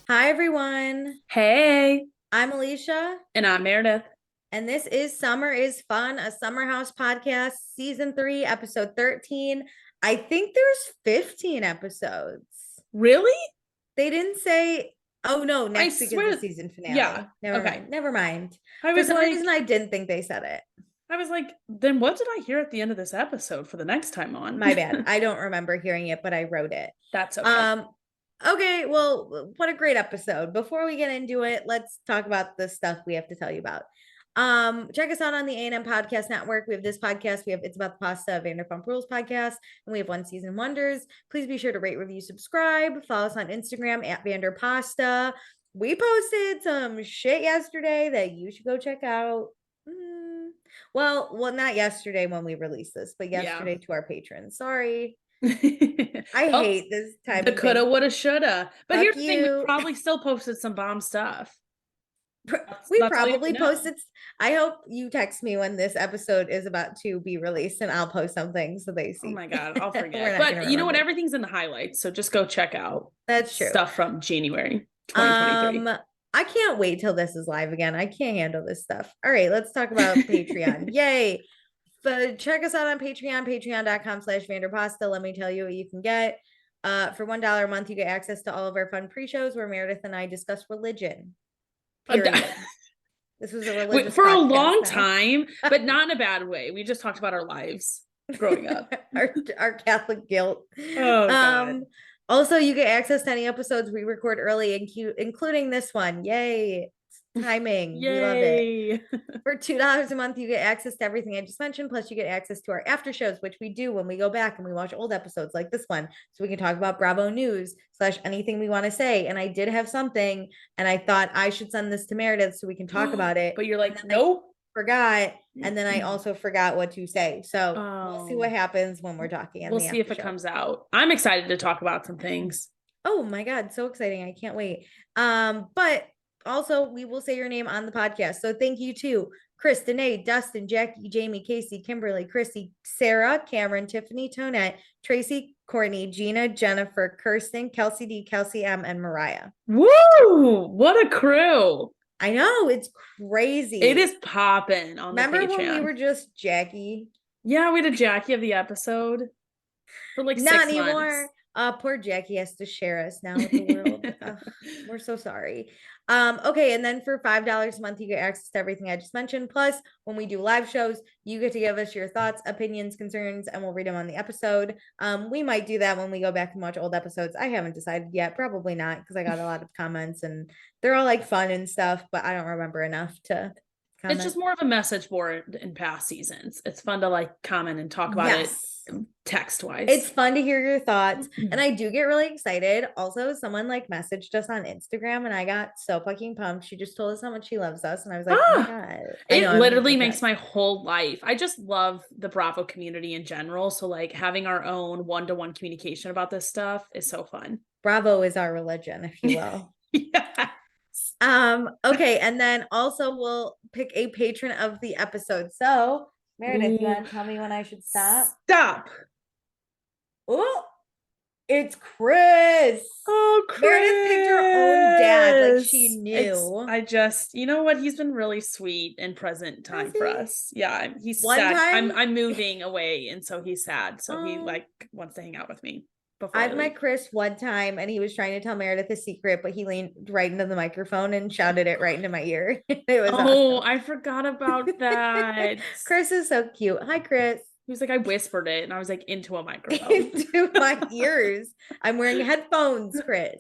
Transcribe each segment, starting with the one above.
Hi, everyone. Hey, I'm Alicia, and I'm Meredith. and this is Summer is Fun, a Summer House podcast, season 3, episode 13. I think there's 15 episodes. Really? They didn't say, oh no, I next week is the swear. season Yeah. finale. Never Okay. mind. Never mind. I For was some reason, like, I didn't think they said it. then what did I hear at the end of this episode for the next time on? My bad. I don't remember hearing it, but I wrote it. That's okay. Um, okay, well, what a great episode. Before we get into it, let's talk about the stuff we have to tell you about. Check us out on the A&M Podcast Network. We have this podcast. We have It's About the Pasta, Vanderpump Rules podcast, and we have One Season Wonders. Please be sure to rate, review, subscribe. Follow us on Instagram at Vanderpasta. We posted some shit yesterday that you should go check out. Well, not yesterday when we released this, but Yeah. yesterday to our patrons. Sorry. I Well, hate this time the of thing. coulda, woulda, shoulda. But Fuck here's the thing, we you. probably still posted some bomb stuff. We That's all you have to probably know. posted. I hope you text me when this episode is about to be released and I'll post something so they Oh see. my God, I'll We're forget. not going But to you know what? remember. Everything's in the highlights. So just go check out That's true. stuff from January 2023. Um, I can't wait till this is live again. I can't handle this stuff. All right, let's talk about Patreon. Yay. But check us out on Patreon, patreon.com/Vanderpasta. Let me tell you what you can get. For $1 a month, you get access to all of our fun pre-shows where Meredith and I discuss religion. Period. This was a religious For a podcast long now. time, but not in a bad way. We just talked about our lives growing up. our Catholic guilt. Oh God. Also, you get access to any episodes we record early, including this one. Yay. Timing. We love it. Yay. For $2 a month, you get access to everything I just mentioned. Plus, you get access to our after shows, which we do when we go back and we watch old episodes like this one. So we can talk about Bravo News / anything we want to say. And I did have something, and I thought I should send this to Meredith so we can talk about it. But you're And like, then I nope. forgot. And then I also forgot what to say. So we'll see what Oh, happens when we're talking in we'll the see if after it show. comes out. I'm excited to talk about some things. Oh my God, so exciting. I can't wait. But also we will say your name on the podcast. So thank you to Chris, Danae, Dustin, Jackie, Jamie, Casey, Kimberly, Chrissy, Sarah, Cameron, Tiffany, Tonette, Tracy, Courtney, Gina, Jennifer, Kirsten, Kelsey D, Kelsey M, and Mariah. Woo! What a crew. I know, it's crazy. It is popping on Remember the when we Patreon. were just Jackie? Yeah, we did Jackie of the episode for like Not 6 months. anymore. Poor Jackie has to share us now with the world. We're so sorry. Okay, and then for $5 a month, you get access to everything I just mentioned. Plus, when we do live shows, you get to give us your thoughts, opinions, concerns, and we'll read them on the episode. We might do that when we go back and watch old episodes. I haven't decided yet. Probably not, because I got a lot of comments and they're all like fun and stuff, but I don't remember enough to It's comment. just more of a message board in past seasons. It's fun to like comment and talk about it Yes. text wise. It's fun to hear your thoughts. And I do get really excited. Also, someone like messaged us on Instagram and I got so fucking pumped. She just told us how much she loves us. And I was like, oh my God. I know It I'm gonna literally go makes cry. my whole life. I just love the Bravo community in general. So like having our own one-to-one communication about this stuff is so fun. Bravo is our religion, if you will. Yeah. Okay, and then also we'll pick a patron of the episode. So Meredith, you Ooh. want to tell me when I should stop? Stop. Oh, it's Chris. Oh, Chris. Meredith picked her own dad, like she knew. You know what? He's been really sweet and present time for us. Yeah, he's One sad. time, I'm moving away, and so he's sad. So he oh, like wants to hang out with me before I I've leave. met Chris one time and he was trying to tell Meredith a secret, but he leaned right into the microphone and shouted it right into my ear. It was Oh, awesome. I forgot about that. Chris is so cute. Hi, Chris. He was like, I whispered it, and I was like, into a microphone. Into my ears. I'm wearing headphones, Chris.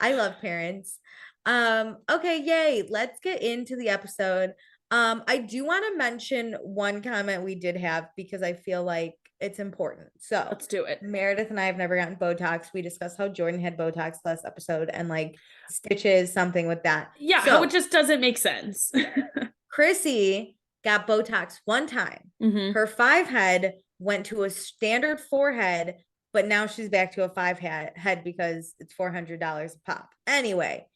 I love parents. Okay, yay. Let's get into the episode. I do want to mention one comment we did have because I feel like it's important. So Let's do it. Meredith and I have never gotten Botox. We discussed how Jordan had Botox last episode and like stitches, something with that. Yeah, So how it just doesn't make sense. Chrissy got Botox one time. Mm-hmm. Her 5 head went to a standard 4 head, but now she's back to a 5 head because it's $400 a pop. Anyway,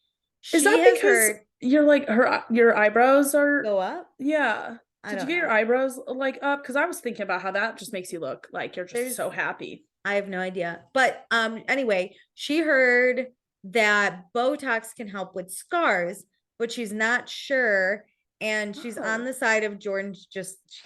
Is she that has because heard you're like your eyebrows are go up. yeah. I Did you don't get your know. eyebrows like up? Because I was thinking about how that just makes you look like you're just There's so happy. I have no idea. But anyway, she heard that Botox can help with scars, but she's not sure. And she's on the side of Jordan's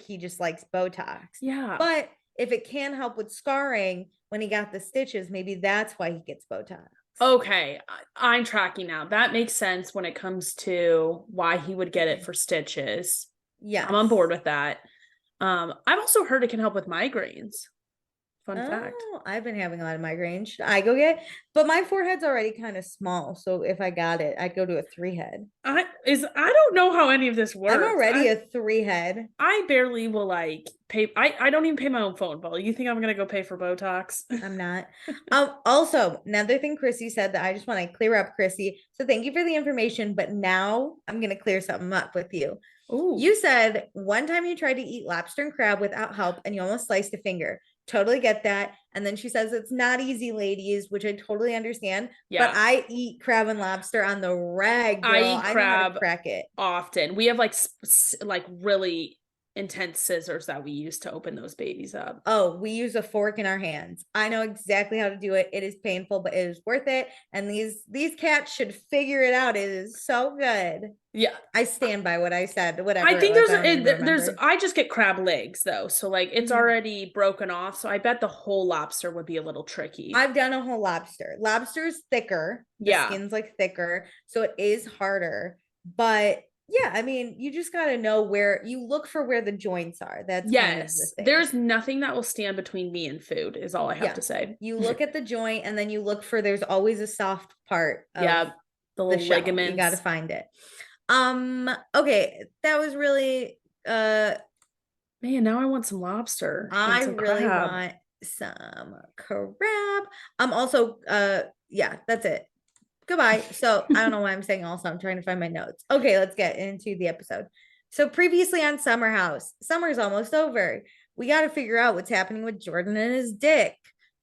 he just likes Botox. Yeah. But if it can help with scarring when he got the stitches, maybe that's why he gets Botox. Okay, I'm tracking now. That makes sense when it comes to why he would get it for stitches. Yeah, I'm on board with that. I've also heard it can help with migraines. Fun fact. I've been having a lot of migraines. Should I go get? But my forehead's already kind of small, so if I got it, I'd go to a 3-head. I don't know how any of this works. I'm already a 3-head. I barely will pay. I don't even pay my own phone bill. You think I'm gonna go pay for Botox? I'm not. Also, another thing Chrissy said that I just want to clear up, Chrissy. So thank you for the information, but now I'm gonna clear something up with you. Ooh. You said one time you tried to eat lobster and crab without help and you almost sliced a finger. Totally get that. And then she says it's not easy, ladies, which I totally understand. Yeah. But I eat crab and lobster on the reg, girl. I eat crab know how to crack it often. We have like really intense scissors that we use to open those babies up. Oh, we use a fork in our hands. I know exactly how to do it. It is painful, but it is worth it. And these cats should figure it out. It is so good. Yeah, I stand by what I said. Whatever. I think I just get crab legs though, so like it's already broken off. So I bet the whole lobster would be a little tricky. I've done a whole lobster. Lobster's thicker. The skin's like thicker, so it is harder. But yeah, I mean, you just got to know where you look for where the joints are. That's kind of the thing. There's nothing that will stand between me and food is all I have to say. You look at the joint and then you look for there's always a soft part of the little ligaments. You got to find it. Okay, that was really man, now I want some lobster. I really want some crab. Also yeah, that's it. Goodbye. So I don't know why I'm saying also. I'm trying to find my notes. Okay, let's get into the episode. So previously on Summer House, summer's almost over. We got to figure out what's happening with Jordan and his dick.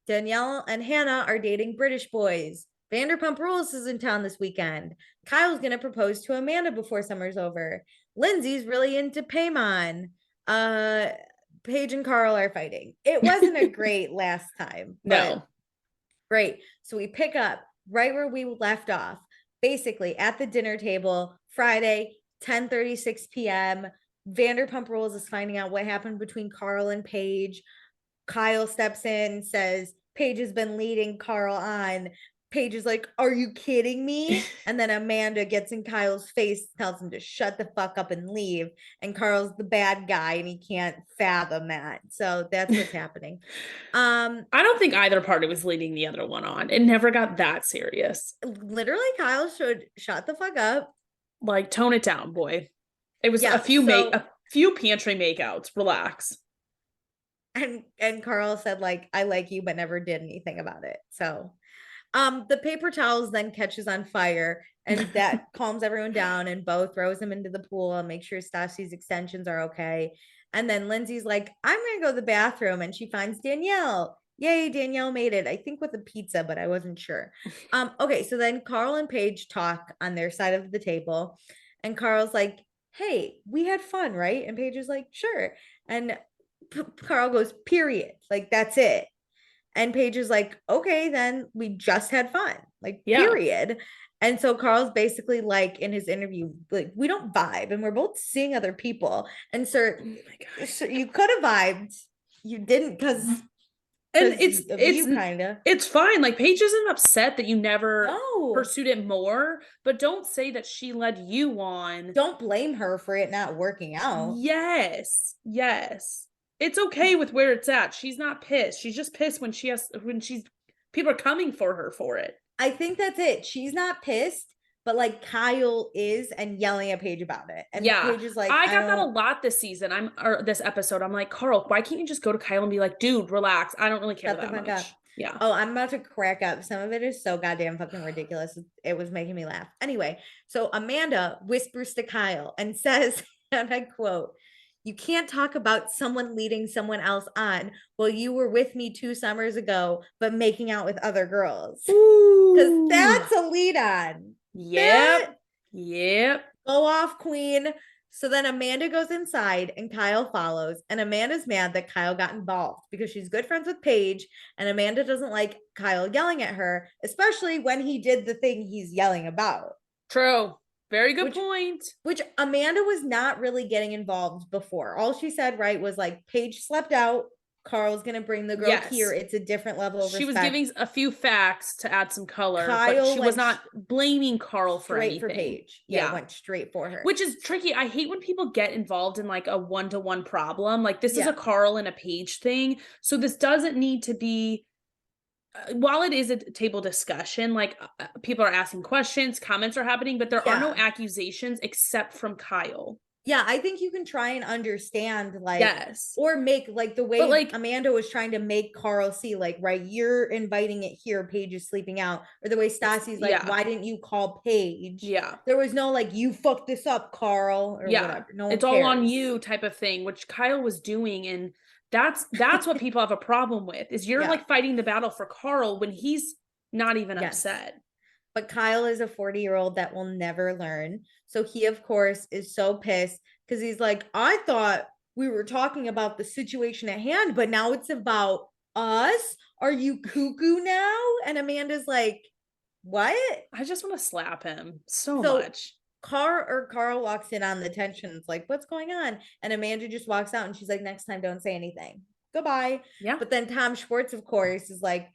Danielle and Hannah are dating British boys. Vanderpump Rules is in town this weekend. Kyle's going to propose to Amanda before summer's over. Lindsay's really into Paimon. Paige and Carl are fighting. It wasn't a great last time. No. Great. So we pick up right where we left off, basically at the dinner table, Friday, 10:36 p.m. Vanderpump Rules is finding out what happened between Carl and Paige. Kyle steps in, says, Paige has been leading Carl on. Paige is like, are you kidding me? And then Amanda gets in Kyle's face, tells him to shut the fuck up and leave. And Carl's the bad guy and he can't fathom that. So that's what's happening. I don't think either party was leading the other one on. It never got that serious. Literally, Kyle should shut the fuck up. Like, tone it down, boy. It was a few pantry makeouts. Relax. And Carl said, like, I like you, but never did anything about it. So the paper towels then catches on fire and that calms everyone down, and Bo throws him into the pool and makes sure Stassi's extensions are okay. And then Lindsay's like, I'm going to go to the bathroom, and she finds Danielle. Yay, Danielle made it. I think with a pizza, but I wasn't sure. Okay, so then Carl and Paige talk on their side of the table, and Carl's like, hey, we had fun, right? And Paige is like, sure. And Carl goes, period. Like, that's it. And Paige is like, okay, then we just had fun, like, period. And so Carl's basically like in his interview, like, we don't vibe and we're both seeing other people. And so you could have vibed. You didn't because it's fine. Like, Paige isn't upset that you never pursued it more, but don't say that she led you on. Don't blame her for it not working out. Yes. It's okay with where it's at. She's not pissed. She's just pissed when people are coming for her for it. I think that's it. She's not pissed, but like Kyle is and yelling at Paige about it. And Paige is like, I got that a lot this season. This episode. I'm like, Carl, why can't you just go to Kyle and be like, dude, relax. I don't really care that much. Up. Yeah. Oh, I'm about to crack up. Some of it is so goddamn fucking ridiculous. It was making me laugh. Anyway, so Amanda whispers to Kyle and says, and I quote, you can't talk about someone leading someone else on. Well, you were with me 2 summers ago, but making out with other girls. Because that's a lead on. Yep. Go off, queen. So then Amanda goes inside and Kyle follows. And Amanda's mad that Kyle got involved because she's good friends with Paige. And Amanda doesn't like Kyle yelling at her, especially when he did the thing he's yelling about. True. Very good Which point. Which Amanda was not really getting involved before. All she said, right, was like, Paige slept out. Carl's gonna bring the girl Yes. here. It's a different level of She respect. was giving a few facts to add some color, but Kyle she was went not blaming Carl for straight anything. for Paige. Yeah, went straight for her. Which is tricky. I hate when people get involved in like a one-to-one problem. Like this is Yeah. a Carl and a Paige thing. So this doesn't need to be, while it is a table discussion, like people are asking questions, comments are happening, but there are no Yeah. accusations except from Kyle. Yeah, I think you can try and understand, like, Yes. or make like the way But, like, Amanda was trying to make Carl see, like, right, you're inviting it here, Paige is sleeping out, or the way Stassi's like, yeah. why didn't you call Paige? Yeah. There was no like, you fucked this up, Carl, or Yeah. whatever. No one It's all on cares. you type of thing, which Kyle was doing. And that's what people have a problem with, is you're Yeah. like fighting the battle for Carl when he's not even Yes. upset. But Kyle is a 40-year-old that will never learn. So he, of course, is so pissed because he's like, I thought we were talking about the situation at hand, but now it's about us. Are you cuckoo now? And Amanda's like, what? I just want to slap him so So much. Carl walks in on the tension. It's like, what's going on? And Amanda just walks out and she's like, next time, don't say anything. Goodbye. Yeah. But then Tom Schwartz, of course, is like,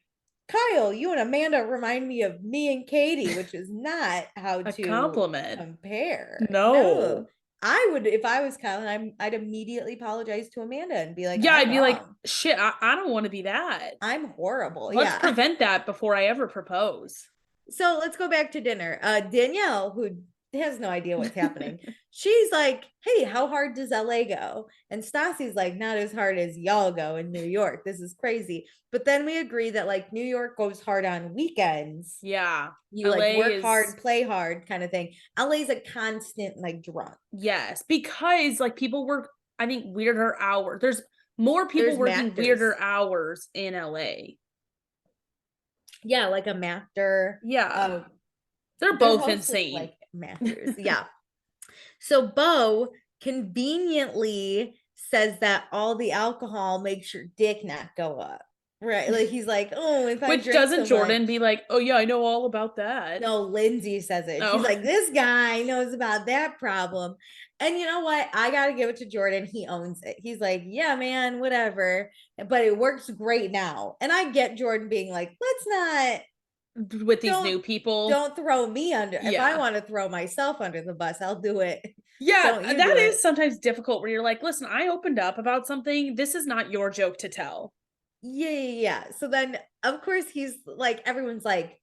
Kyle, you and Amanda remind me of me and Katie, which is not how A to compliment. compare. No. I would, if I was Kyle, I'd immediately apologize to Amanda and be like, yeah, I'm I'd be wrong. like, shit, I don't want to be that. I'm horrible. Let's yeah. prevent that before I ever propose. So let's go back to dinner. Danielle, who has no idea what's happening, she's like, hey, how hard does LA go? And Stassi's like, not as hard as y'all go in New York. This is crazy. But then we agree that like New York goes hard on weekends. Yeah. You like work hard, play hard kind of thing. LA's a constant like drunk. Yes, because like people work, I think, weirder hours. There's more people working weirder hours in LA. Yeah, like a Master. Yeah. They're both insane. Like Masters. Yeah. So Bo conveniently says that all the alcohol makes your dick not go up. Right. Like he's like, oh, if I Which drink doesn't so Jordan much. be like, oh yeah, I know all about that. No, Lindsay says it. Oh. She's like, this guy knows about that problem. And you know what? I gotta give it to Jordan. He owns it. He's like, yeah, man, whatever. But it works great now. And I get Jordan being like, let's not with these new people. Don't throw me under. Yeah. If I want to throw myself under the bus, I'll do it. Yeah, that is sometimes difficult where you're like, listen, I opened up about something. This is not your joke to tell. Yeah. So then, of course, he's like, everyone's like,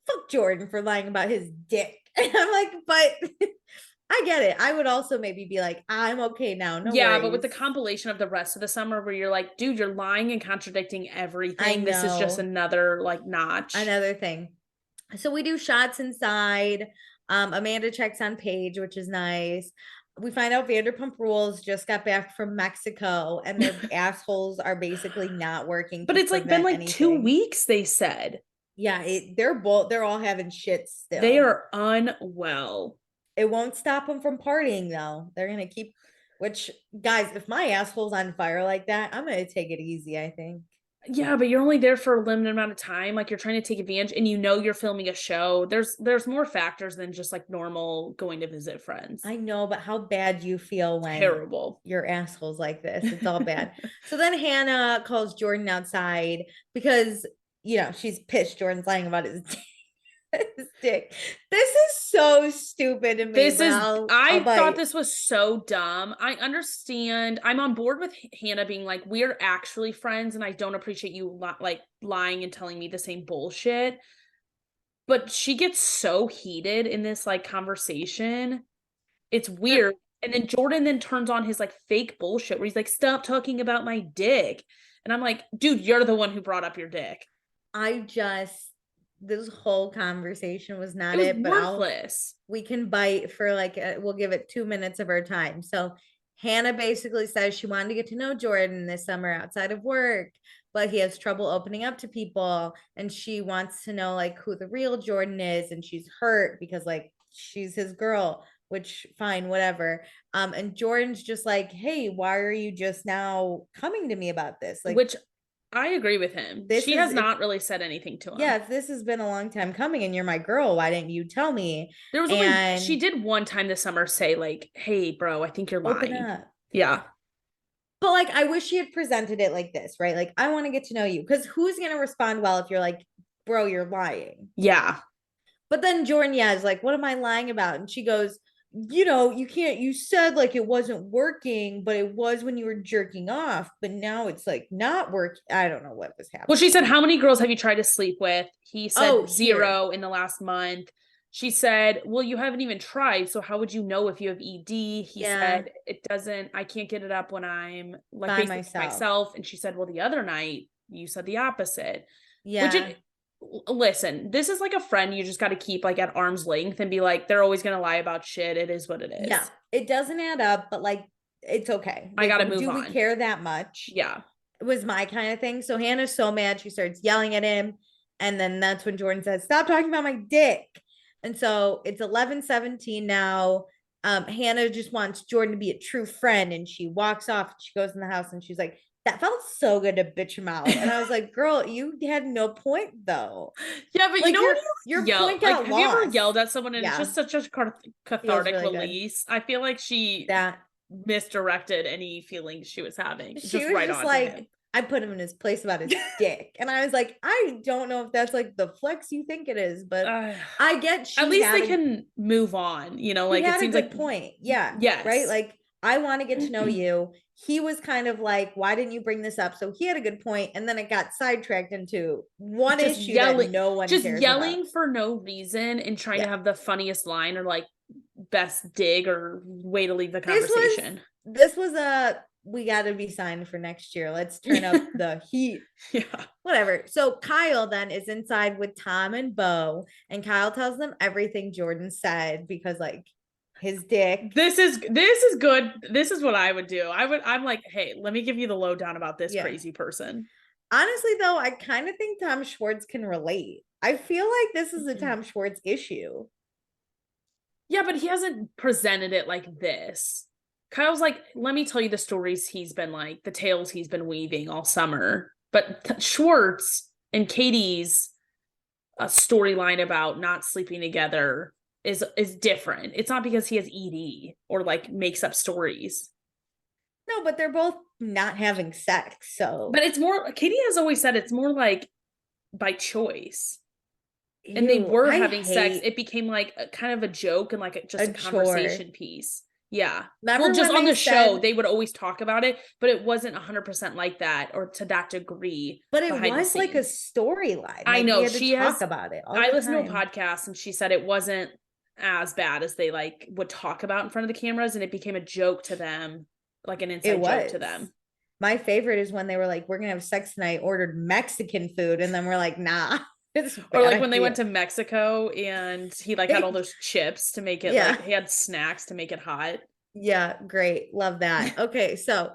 fuck Jordan for lying about his dick. And I'm like, but I get it. I would also maybe be like, I'm okay now. No worries. But with the compilation of the rest of the summer where you're like, dude, you're lying and contradicting everything. This is just another like notch. Another thing. So we do shots inside. Amanda checks on Paige, which is nice. We find out Vanderpump Rules just got back from Mexico and their assholes are basically not working. But it's like been like 2 weeks, they said. Yeah, they're all having shit still. They are unwell. It won't stop them from partying though. They're gonna keep, which guys, if my asshole's on fire like that, I'm gonna take it easy, I think. Yeah, but you're only there for a limited amount of time. Like you're trying to take advantage and you know you're filming a show. There's more factors than just like normal going to visit friends. I know, but how bad you feel when terrible your asshole's like this. It's all bad. So then Hannah calls Jordan outside because she's pissed Jordan's lying about his dick. This is so stupid to me. I thought this was so dumb. I understand. I'm on board with Hannah being like, we're actually friends and I don't appreciate you like lying and telling me the same bullshit. But she gets so heated in this like conversation. It's weird. And then Jordan then turns on his like fake bullshit where he's like, stop talking about my dick. And I'm like, dude, you're the one who brought up your dick. This whole conversation was not it was worthless. We can bite for like, we'll give it 2 minutes of our time. So Hannah basically says she wanted to get to know Jordan this summer outside of work, but he has trouble opening up to people. And she wants to know like who the real Jordan is. And she's hurt because like she's his girl. which fine, whatever. And Jordan's just like, hey, why are you just now coming to me about this? Like, which I agree with him. She has not really said anything to him. Yeah, if this has been a long time coming and you're my girl, why didn't you tell me? There was only, she did one time this summer say like, hey, bro, I think you're lying. Open up. Yeah. But like, I wish she had presented it like this, right? Like, I want to get to know you, because who's going to respond well if you're like, bro, you're lying? Yeah. But then Jordan, yeah, is like, what am I lying about? And she goes, you can't, you said like it wasn't working, but it was when you were jerking off, but now it's like not working. I don't know what was happening. Well, she said, how many girls have you tried to sleep with? He said 0 in the last month. She said, well, you haven't even tried, so how would you know if you have ED? He said, I can't get it up when I'm like by myself. And she said, well, the other night you said the opposite. Yeah. Listen, this is like a friend you just got to keep like at arm's length and be like, they're always going to lie about shit. It is what it is. Yeah. It doesn't add up, but like, it's okay. Like, I got to move on. Do we care that much? Yeah. It was my kind of thing. So Hannah's so mad. She starts yelling at him. And then that's when Jordan says, stop talking about my dick. And so it's 11:17 now. Hannah just wants Jordan to be a true friend. And she walks off. She goes in the house and she's like, that felt so good to bitch him out. And I was like, girl, you had no point though. Yeah, but like, you know, your point got like, lost. Have you ever yelled at someone and it's just such a cathartic really release? Good. I feel like she misdirected any feelings she was having. She was right just like, I put him in his place about his dick. And I was like, I don't know if that's like the flex you think it is, but I get at least they can move on, you know, like it seems like point. Yeah. Yes. Right. Like, I want to get to know you. He was kind of like, why didn't you bring this up? So he had a good point, and then it got sidetracked into one just issue that no one just cares yelling about. for no reason and trying to have the funniest line or like best dig or way to leave the conversation. This was a we got to be signed for next year. Let's turn up the heat. Yeah. Whatever. So Kyle then is inside with Tom and Bo, and Kyle tells them everything Jordan said because like his dick. This is good. This is what I would do. I'm like, hey, let me give you the lowdown about this crazy person. Honestly, though, I kind of think Tom Schwartz can relate. I feel like this is a Tom Schwartz issue. Yeah, but he hasn't presented it like this. Kyle's like, let me tell you the stories he's been like, the tales he's been weaving all summer. But Schwartz and Katie's storyline about not sleeping together is different. It's not because he has ED or like makes up stories. No, but they're both not having sex. So, but it's more, Katie has always said it's more like by choice. And they were having sex. It became like a kind of a joke and like just a conversation piece. Yeah. Well, just on the show, they would always talk about it, but it wasn't 100% like that or to that degree. But it was like a storyline. I know. She talk about it. I listened to a podcast and she said it wasn't as bad as they like would talk about in front of the cameras, and it became a joke to them, like an inside joke to them. My favorite is when they were like, we're gonna have sex tonight, ordered Mexican food, and then we're like, nah. Or like when they went to Mexico and he like had all those chips to make it like he had snacks to make it hot. Yeah, great. Love that. Okay, so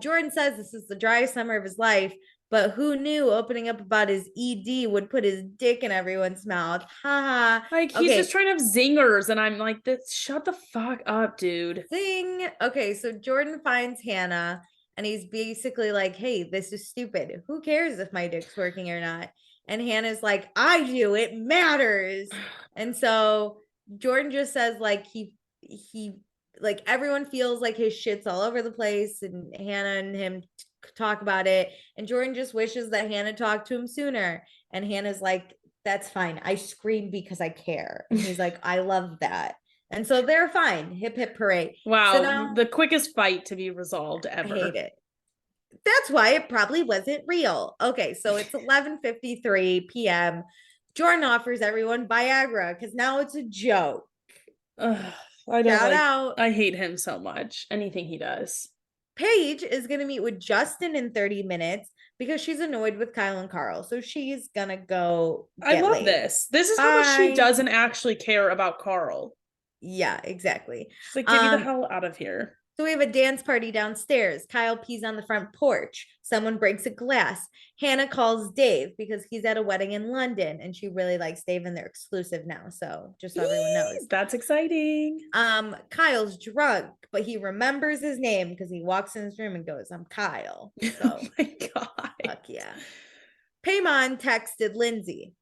Jordan says this is the driest summer of his life. But who knew opening up about his ED would put his dick in everyone's mouth? Ha ha. Like, he's just trying to have zingers. And I'm like, shut the fuck up, dude. Zing. Okay, so Jordan finds Hannah and he's basically like, hey, this is stupid. Who cares if my dick's working or not? And Hannah's like, I do. It matters. And so Jordan just says like he like everyone feels like his shit's all over the place, and Hannah and him talk about it, and Jordan just wishes that Hannah talked to him sooner, and Hannah's like, that's fine, I scream because I care, and he's like, I love that. And so they're fine. Hip hip parade. Wow. So now, the quickest fight to be resolved ever. I hate it. That's why it probably wasn't real. Okay, so it's 11:53 p.m. Jordan offers everyone Viagra because now it's a joke. I don't Shout out. I hate him so much. Anything he does. Paige is going to meet with Justin in 30 minutes because she's annoyed with Kyle and Carl. So she's going to go. I love this. This is how much she doesn't actually care about Carl. Yeah, exactly. She's like, get me the hell out of here. So we have a dance party downstairs. Kyle pees on the front porch. Someone breaks a glass. Hannah calls Dave because he's at a wedding in London and she really likes Dave and they're exclusive now. So just so everyone knows. That's exciting. Kyle's drunk, but he remembers his name because he walks in his room and goes, I'm Kyle. So Oh my God. fuck yeah. Paimon texted Lindsay.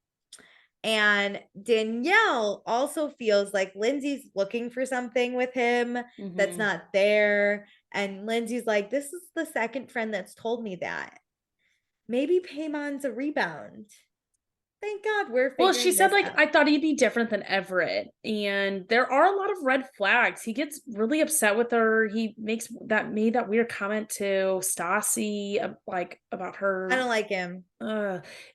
And Danielle also feels like Lindsay's looking for something with him that's not there. And Lindsay's like, this is the second friend that's told me that. Maybe Paymon's a rebound. Thank God we're figuring she said like, out. I thought he'd be different than Everett. And there are a lot of red flags. He gets really upset with her. He made that weird comment to Stassi, like about her. I don't like him.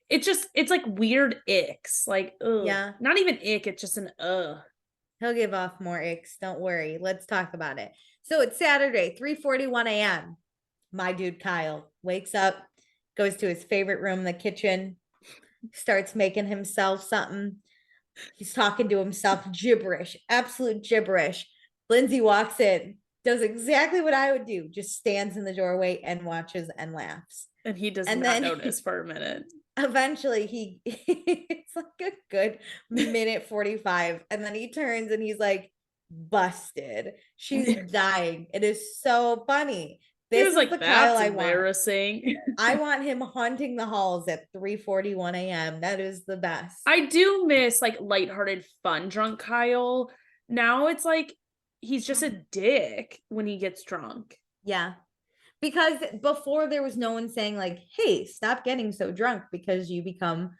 It's like weird icks. Like, ugh. Yeah. Not even ick, it's just an He'll give off more icks. Don't worry. Let's talk about it. So it's Saturday, 3:41 a.m. My dude Kyle wakes up, goes to his favorite room, the kitchen, starts making himself something. He's talking to himself, gibberish, absolute gibberish. Lindsay walks in, does exactly what I would do, just stands in the doorway and watches and laughs. And he does not notice for a minute. Eventually it's like a good minute 45 and then he turns and he's like, busted. She's dying. It is so funny. This is like, the Kyle I embarrassing. I want him haunting the halls at 3:41 a.m. That is the best. I do miss like lighthearted, fun drunk Kyle. Now it's like he's just a dick when he gets drunk. Yeah. Because before there was no one saying like, hey, stop getting so drunk because you become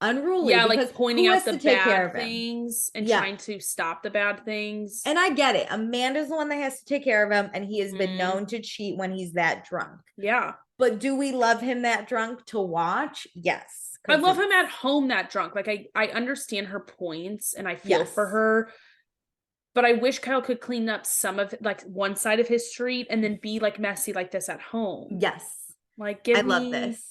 unruly. Yeah, like pointing out the bad things and trying to stop the bad things. And I get it. Amanda's the one that has to take care of him, and he has been known to cheat when he's that drunk. Yeah. But do we love him that drunk to watch? Yes. I love him at home that drunk. Like I understand her points and I feel for her. But I wish Kyle could clean up some of like one side of his street and then be like messy like this at home. Yes. Like I love this.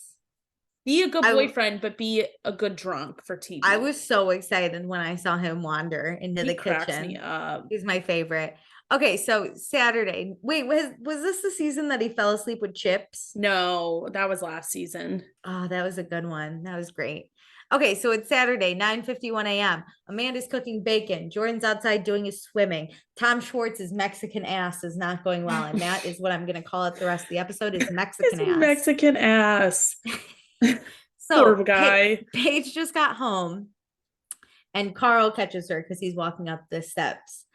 Be a good boyfriend, but be a good drunk for TV. I was so excited when I saw him wander into the kitchen. Me up. He's my favorite. Okay, so Saturday. Wait, was this the season that he fell asleep with chips? No, that was last season. Oh, that was a good one. That was great. Okay, so it's Saturday, 9:51 a.m. Amanda's cooking bacon. Jordan's outside doing his swimming. Tom Schwartz's Mexican ass is not going well. And that is what I'm going to call it the rest of the episode is Mexican ass. Mexican ass. So poor guy. Paige just got home and Carl catches her because he's walking up the steps.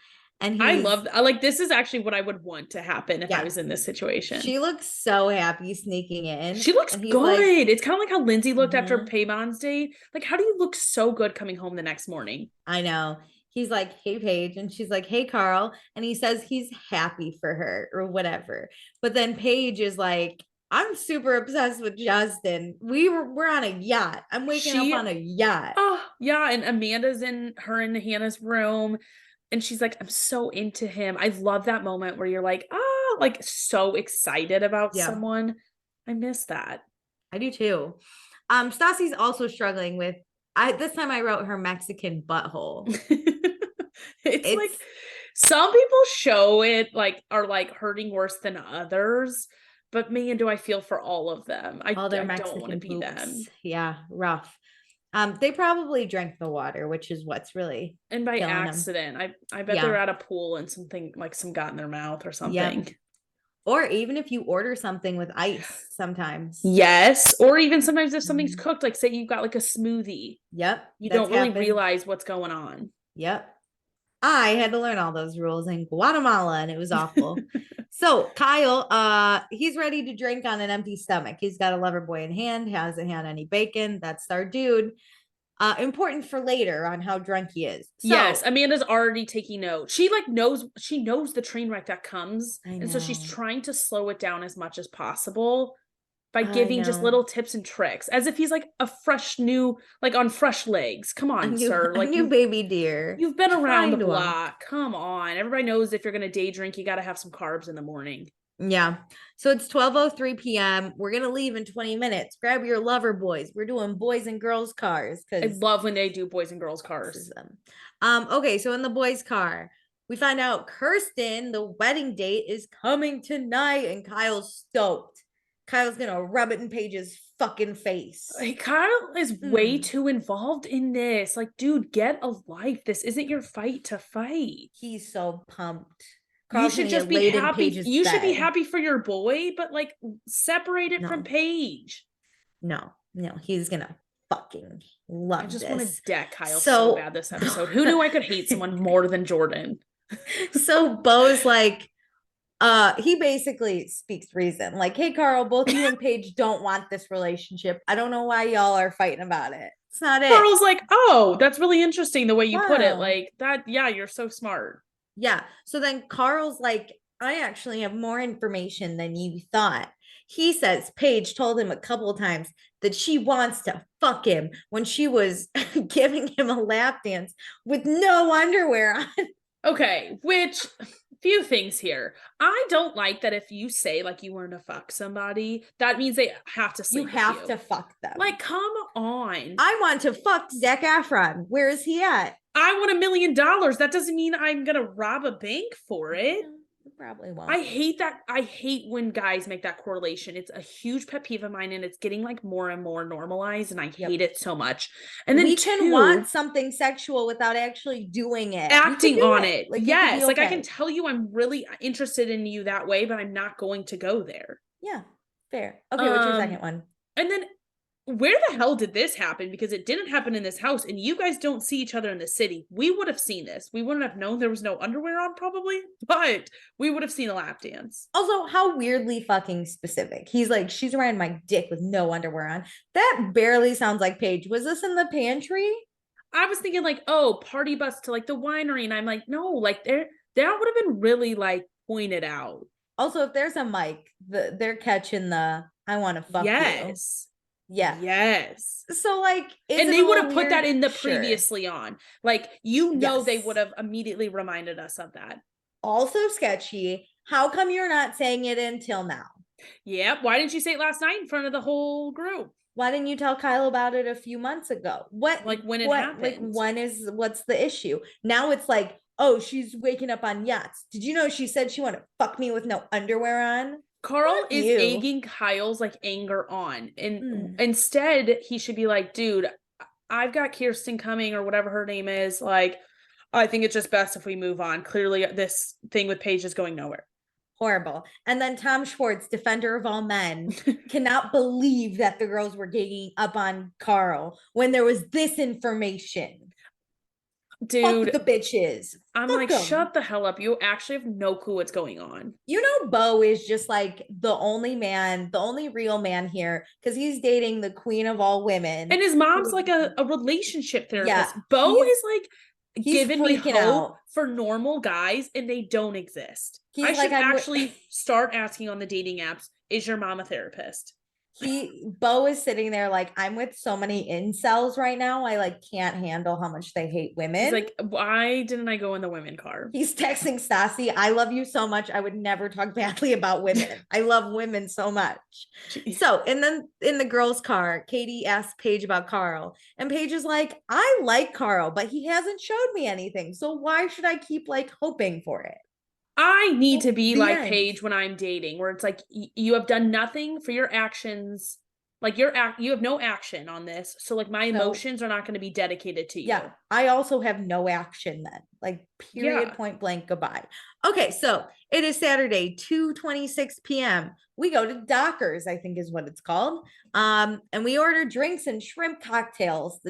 And I like this is actually what I would want to happen if I was in this situation. She looks so happy sneaking in. She looks good. Like, it's kind of like how Lindsay looked after Paymon's date. Like, how do you look so good coming home the next morning? I know. He's like, hey, Paige. And she's like, hey, Carl. And he says he's happy for her or whatever. But then Paige is like, I'm super obsessed with Justin. We're on a yacht. I'm waking up on a yacht. Oh, yeah. And Amanda's in Hannah's room. And she's like, I'm so into him. I love that moment where you're like, like so excited about someone. I miss that. I do too. Stassi's also struggling with, this time I wrote her Mexican butthole. it's like some people show it like are like hurting worse than others. But man, do I feel for all of them. I don't want to be them. Yeah, rough. They probably drank the water, which is what's really and by accident. I bet they're at a pool and something like some got in their mouth or something. Yep. Or even if you order something with ice sometimes. Yes. Or even sometimes if something's cooked, like say you've got like a smoothie. Yep. You don't really realize what's going on. Yep. I had to learn all those rules in Guatemala and it was awful. So Kyle, he's ready to drink on an empty stomach. He's got a lover boy in hand, hasn't had any bacon. That's our dude. Important for later on how drunk he is. So, yes, Amanda's already taking note. She knows the train wreck that comes. And so she's trying to slow it down as much as possible by giving just little tips and tricks as if he's like a fresh new, like on fresh legs. Come on, sir. Like new baby deer. You've been around the block. Come on. Everybody knows if you're going to day drink, you got to have some carbs in the morning. Yeah. So it's 12:03 p.m. We're going to leave in 20 minutes. Grab your lover boys. We're doing boys and girls cars. I love when they do boys and girls cars. Okay. So in the boys car, We find out Kirsten, the wedding date, is coming tonight, and Kyle's stoked. Kyle's gonna rub it in Paige's fucking face. Like, Kyle is way too involved in this. Like, dude, get a life. This isn't your fight to fight. He's so pumped. You should just be happy. You should be happy for your boy, but like separate it from Paige. No, he's gonna fucking love this. I just want to deck Kyle so bad this episode. Who knew I could hate someone more than Jordan? So Beau's like, he basically speaks reason. Like, hey, Carl, both you and Paige don't want this relationship. I don't know why y'all are fighting about it. It's not it. Carl's like, oh, that's really interesting the way you put it. Like that. Yeah, you're so smart. Yeah. So then Carl's like, I actually have more information than you thought. He says Paige told him a couple of times that she wants to fuck him when she was giving him a lap dance with no underwear on. Okay, which few things here. I don't like that if you say like you want to fuck somebody, that means they have to sleep. You have to fuck them. Like, come on. I want to fuck Zac Efron. Where is he at? I want $1 million. That doesn't mean I'm gonna rob a bank for it. You probably won't. I hate that. I hate when guys make that correlation. It's a huge pet peeve of mine, and it's getting like more and more normalized, and I hate it so much. And then we can want something sexual without actually doing it, acting on it. Like, yes, okay. Like I can tell you I'm really interested in you that way, but I'm not going to go there. Yeah, fair. Okay, what's your second one? And then where the hell did this happen? Because it didn't happen in this house, and you guys don't see each other in the city. We would have seen this. We wouldn't have known there was no underwear on, probably, but we would have seen a lap dance. Also, how weirdly fucking specific. He's like, she's riding my dick with no underwear on. That barely sounds like Paige. Was this in the pantry? I was thinking like, oh, party bus to like the winery, and I'm like, no, like that would have been really like pointed out. Also, if there's a mic, they're catching the I want to fuck you. Yeah. Yes. So like, and they would have put that in the previously on. Like, they would have immediately reminded us of that. Also sketchy. How come you're not saying it until now? Yeah. Why didn't you say it last night in front of the whole group? Why didn't you tell Kyle about it a few months ago? When it happened? Like, what's the issue? Now it's like, oh, she's waking up on yachts. Did you know she said she wanted to fuck me with no underwear on? Carl is egging Kyle's like anger on, and instead he should be like, dude, I've got Kirsten coming, or whatever her name is. Like, I think it's just best if we move on. Clearly this thing with Paige is going nowhere. Horrible. And then Tom Schwartz, defender of all men, cannot believe that the girls were ganging up on Carl when there was this information. Dude, fuck the bitches. I'm fuck like, them. Shut the hell up. You actually have no clue what's going on. You know, Beau is just like the only real man here, because he's dating the queen of all women. And his mom's like a relationship therapist. Yeah, Beau is like giving me hope for normal guys, and they don't exist. I should actually start asking on the dating apps, is your mom a therapist? Beau is sitting there like, I'm with so many incels right now. I like can't handle how much they hate women. He's like, why didn't I go in the women car? He's texting Stassi, I love you so much. I would never talk badly about women. I love women so much. Jeez. So, and then in the girls' car, Katie asks Paige about Carl, and Paige is like, I like Carl, but he hasn't showed me anything. So why should I keep like hoping for it? I need to be like Paige when I'm dating, where it's like, you have done nothing for your actions. Like you have no action on this. So like my emotions are not going to be dedicated to you. Yeah. I also have no action then. Like period, point blank, goodbye. Okay. So it is Saturday, 2:26 p.m. We go to Dockers, I think is what it's called. And we order drinks and shrimp cocktails.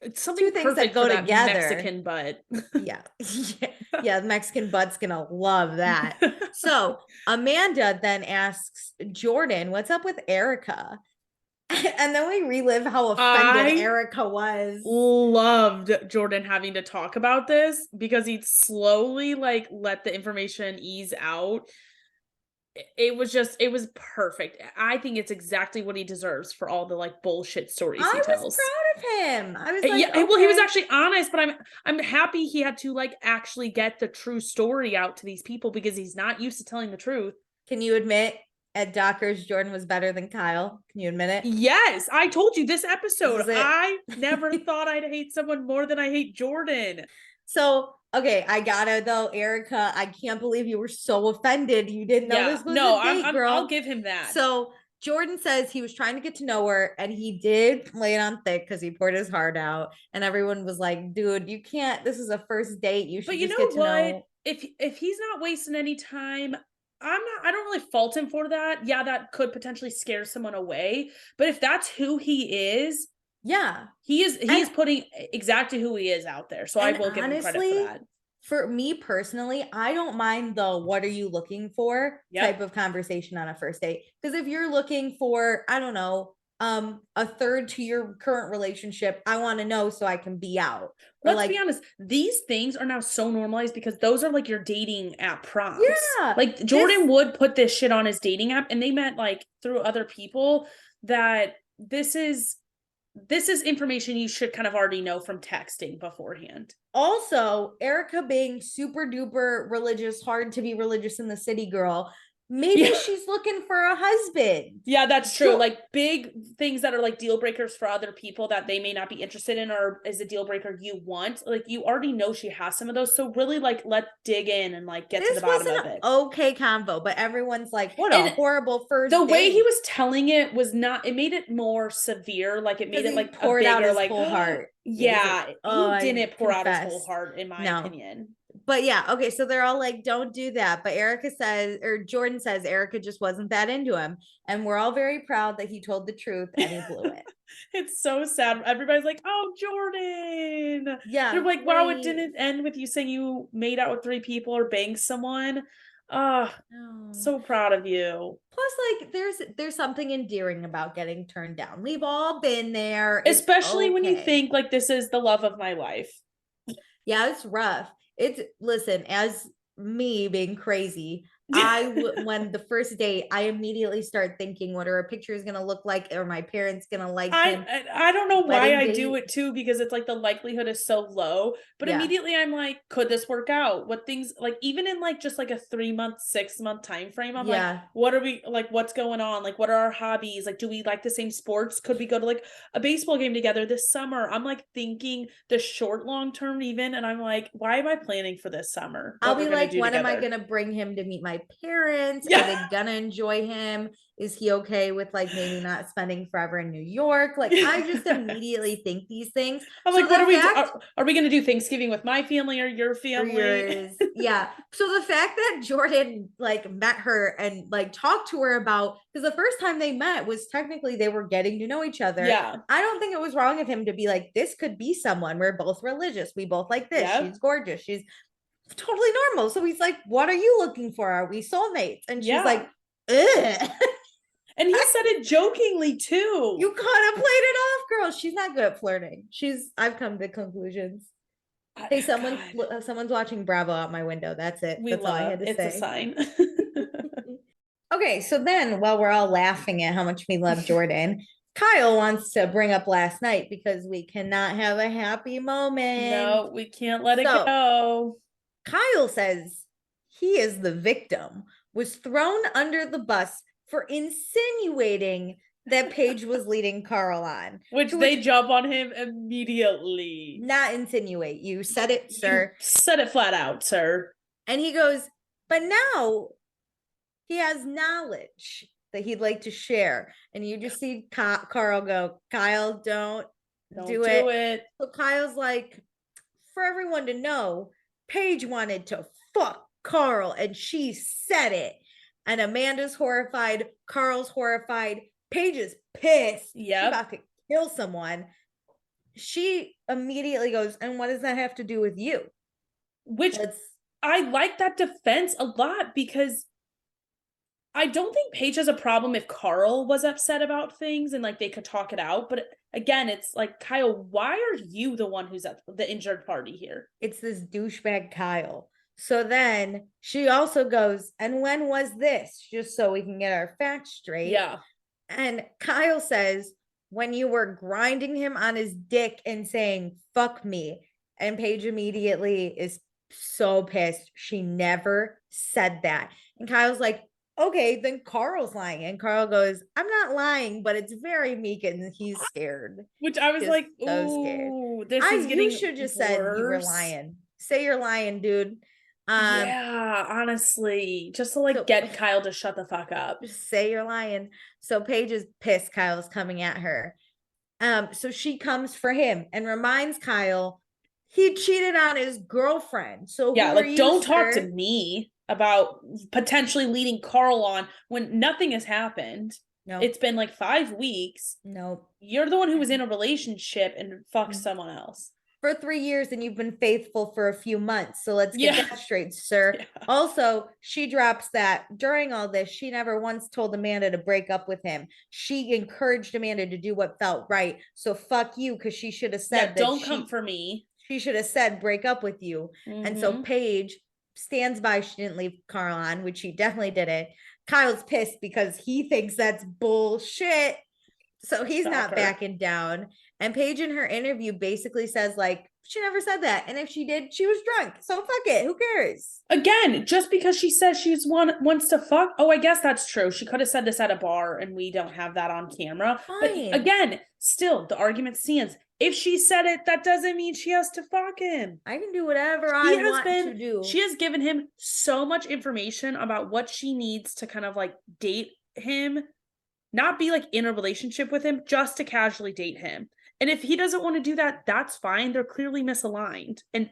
It's something two things that go together. Mexican butt. Yeah. The Mexican butt's gonna love that. So Amanda then asks Jordan, what's up with Erica? And then we relive how offended Erica was. Loved Jordan having to talk about this, because he'd slowly like let the information ease out. It was perfect. I think it's exactly what he deserves for all the like bullshit stories he tells. I was proud of him. I was like, okay. Well, he was actually honest, but I'm happy he had to like actually get the true story out to these people, because he's not used to telling the truth. Can you admit at Dockers Jordan was better than Kyle? Can you admit it? Yes, I told you this episode. I never thought I'd hate someone more than I hate Jordan. So Okay, I gotta though, Erica. I can't believe you were so offended. You didn't know Yeah. this was No, a date, I'll girl. give him that. So Jordan says he was trying to get to know her, and he did lay it on thick because he poured his heart out. And everyone was like, "Dude, you can't. This is a first date. You But should you just get know to what? know." If he's not wasting any time, I don't really fault him for that. Yeah, that could potentially scare someone away. But if that's who he is, Yeah, he and is putting exactly who he is out there. So I will give him credit for honestly, that. for me personally, I don't mind the "what are you looking for" type Yep. of conversation on a first date. Because if you're looking for, I don't know, a third to your current relationship, I want to know so I can be out. Or Let's be like, honest, these things are now so normalized because those are like your dating app prompts. yeah, Like this Jordan would put this shit on his dating app and they met like through other people that this is information you should kind of already know from texting beforehand. also Erica being super duper religious, hard to be religious in the city girl. Maybe Yeah. she's looking for a husband. Yeah, that's true. Like big things that are like deal breakers for other people that they may not be interested in or is a deal breaker you want. Like you already know she has some of those. So really like let's dig in and like get to the This bottom was of an it. okay convo, but everyone's like, "What a And horrible first the way he date." was telling it was not, it made it more severe. Like it made Because it he like a poured out bigger, his like, whole heart. Yeah, he's like, yeah, "Oh, he I didn't pour out his whole confess." heart, in my No. opinion. But yeah, okay, so they're all like, "Don't do that." But Erica says, or Jordan says, Erica just wasn't that into him. And we're all very proud that he told the truth and he blew it. It's so sad. Everybody's like, oh, Jordan. They're Yeah, like, wow, it great. didn't end with you saying you made out with 3 people or banged someone. Ah, No. so proud of you. Plus, like, there's something endearing about getting turned down. We've all been there. It's Especially when you okay. think like this is the love of my life. Yeah, it's rough. It's listen, as me being crazy, when the first date, I immediately start thinking what are our pictures gonna look like? Are my parents gonna like him? I don't know why Wedding I do date? it too because it's like the likelihood is so low, but Yeah, immediately I'm like, could this work out? What things like even in like just like a 3 month, 6 month time frame, I'm like, yeah. what are we like? What's going on? Like, what are our hobbies? Like, do we like the same sports? Could we go to like a baseball game together this summer? I'm like thinking the short long term even, and I'm like, why am I planning for this summer? I'll What we're be gonna like, do when am I together? gonna bring him to meet my parents? Are Yeah. they gonna enjoy him? Is he okay with like maybe not spending forever in New York? Like, I just immediately think these things. I'm So like, what the are we? fact Are we gonna do Thanksgiving with my family or your for family? yours. Yeah. So the fact that Jordan like met her and like talked to her about, because the first time they met was technically they were getting to know each other. Yeah. I don't think it was wrong of him to be like, this could be someone. We're both religious. We both like this. She's Yep. gorgeous. She's totally normal. So he's like, what are you looking for? Are we soulmates? And she's like, Yeah. ugh. And he said it jokingly too. You kind of played it off, girl. She's not good at flirting. I've come to conclusions. Hey, God, someone's watching Bravo out my window. That's it. we That's all I love had to it's a say. sign. Okay, so then while we're all laughing at how much we love Jordan, Kyle wants to bring up last night because we cannot have a happy moment. No, we can't let it So go. Kyle says he is the victim, was thrown under the bus for insinuating that Paige was leading Carl on. Which To they which, jump on him immediately. not insinuate, you said it, You sir. said it flat out, sir. And he goes, but now he has knowledge that he'd like to share. And you just see Carl go, Kyle, don't Don't do do it. it. So Kyle's like, for everyone to know, Paige wanted to fuck Carl and she said it. And Amanda's horrified. Carl's horrified. Paige is pissed. She's Yep. about to kill someone. She immediately goes, and what does that have to do with you? Which Let's I like that defense a lot because I don't think Paige has a problem if Carl was upset about things and like they could talk it out. But again, it's like, Kyle, why are you the one who's at the injured party here? it's this douchebag Kyle. So then she also goes, and when was this? Just so we can get our facts straight. Yeah. And Kyle says, when you were grinding him on his dick and saying, fuck me. And Paige immediately is so pissed. She never said that. And Kyle's like, okay, then Carl's lying. And Carl goes, I'm not lying, but it's very meek and he's scared. Which I was Just like, so scared. ooh, this is You getting should just said you were worse. lying. say you're lying, dude. Yeah, honestly, just to like So- get Kyle to shut the fuck up. Just say you're lying. So Paige is pissed Kyle's coming at her. So she comes for him and reminds Kyle he cheated on his girlfriend. So Yeah, who like are you, don't talk sir? to me about potentially leading Carl on when nothing has happened. No, It's been like 5 weeks. no. You're the one who was in a relationship and fucked Mm. someone else. For 3 years and you've been faithful for a few months. So let's get Yeah. that straight, sir. Yeah. Also, she drops that during all this, she never once told Amanda to break up with him. She encouraged Amanda to do what felt right. So fuck you, because she should have said Yeah, that don't come for me. she should have said break up with you. And so Mhm. Paige stands by she didn't leave Carl on, which she definitely didn't. Kyle's pissed because he thinks that's bullshit. So he's not Shocker. backing down. And Paige in her interview basically says, like, she never said that. And if she did, she was drunk. So fuck it. Who cares? Again, just because she says she's wants to fuck. Oh, I guess that's true. She could have said this at a bar and we don't have that on camera. Fine. But again, still the argument stands. If she said it, that doesn't mean she has to fuck him. I can do whatever I want to do. She has given him so much information about what she needs to kind of like date him, not be like in a relationship with him, just to casually date him. And if he doesn't want to do that, that's fine. They're clearly misaligned. And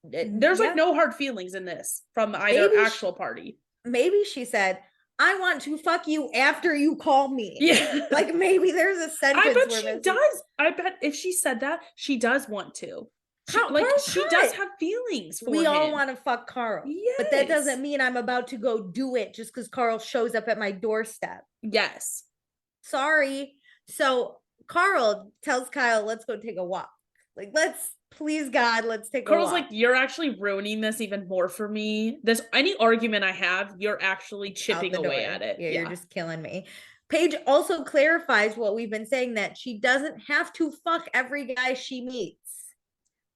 there's like no hard feelings in this from either actual party. Maybe she said, I want to fuck you after you call me. Yeah. Like maybe there's a sentence. I bet she does. I bet if she said that, she does want to. She does have feelings for we him. all want to fuck Carl. Yes. But that doesn't mean I'm about to go do it just because Carl shows up at my doorstep. Yes. Sorry. So Carl tells Kyle, let's go take a walk. Like, please God, let's take Carl's a walk. like, you're actually ruining this even more for me. There's any argument I have, you're actually chipping away at it. Yeah, you're just killing me. Paige also clarifies what we've been saying, that she doesn't have to fuck every guy she meets.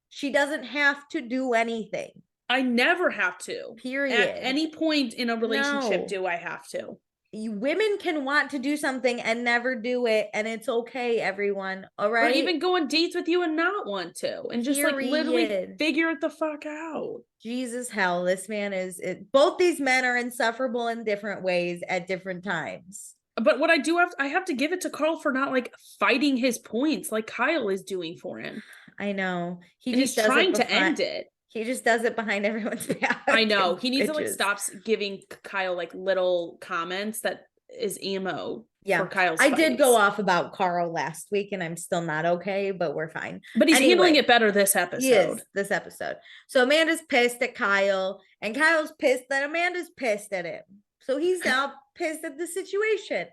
She doesn't have to do anything. I never have to. Period. At any point in a relationship, do I have to? Women can want to do something and never do it, and it's okay, everyone. All right. Or even go on dates with you and not want to, and just like literally figure it the fuck out. Jesus hell, this man is both these men are insufferable in different ways at different times. But what I have to give it to Carl for not like fighting his points like Kyle is doing for him. I know. He's trying to end it. He just does it behind everyone's back. I know. He needs to like stop giving Kyle like little comments that is ammo for Kyle's I did go off about Carl last week and I'm still not okay, but we're fine. But he's handling it better this episode. He is, this episode. So Amanda's pissed at Kyle and Kyle's pissed that Amanda's pissed at him. So he's now pissed at the situation.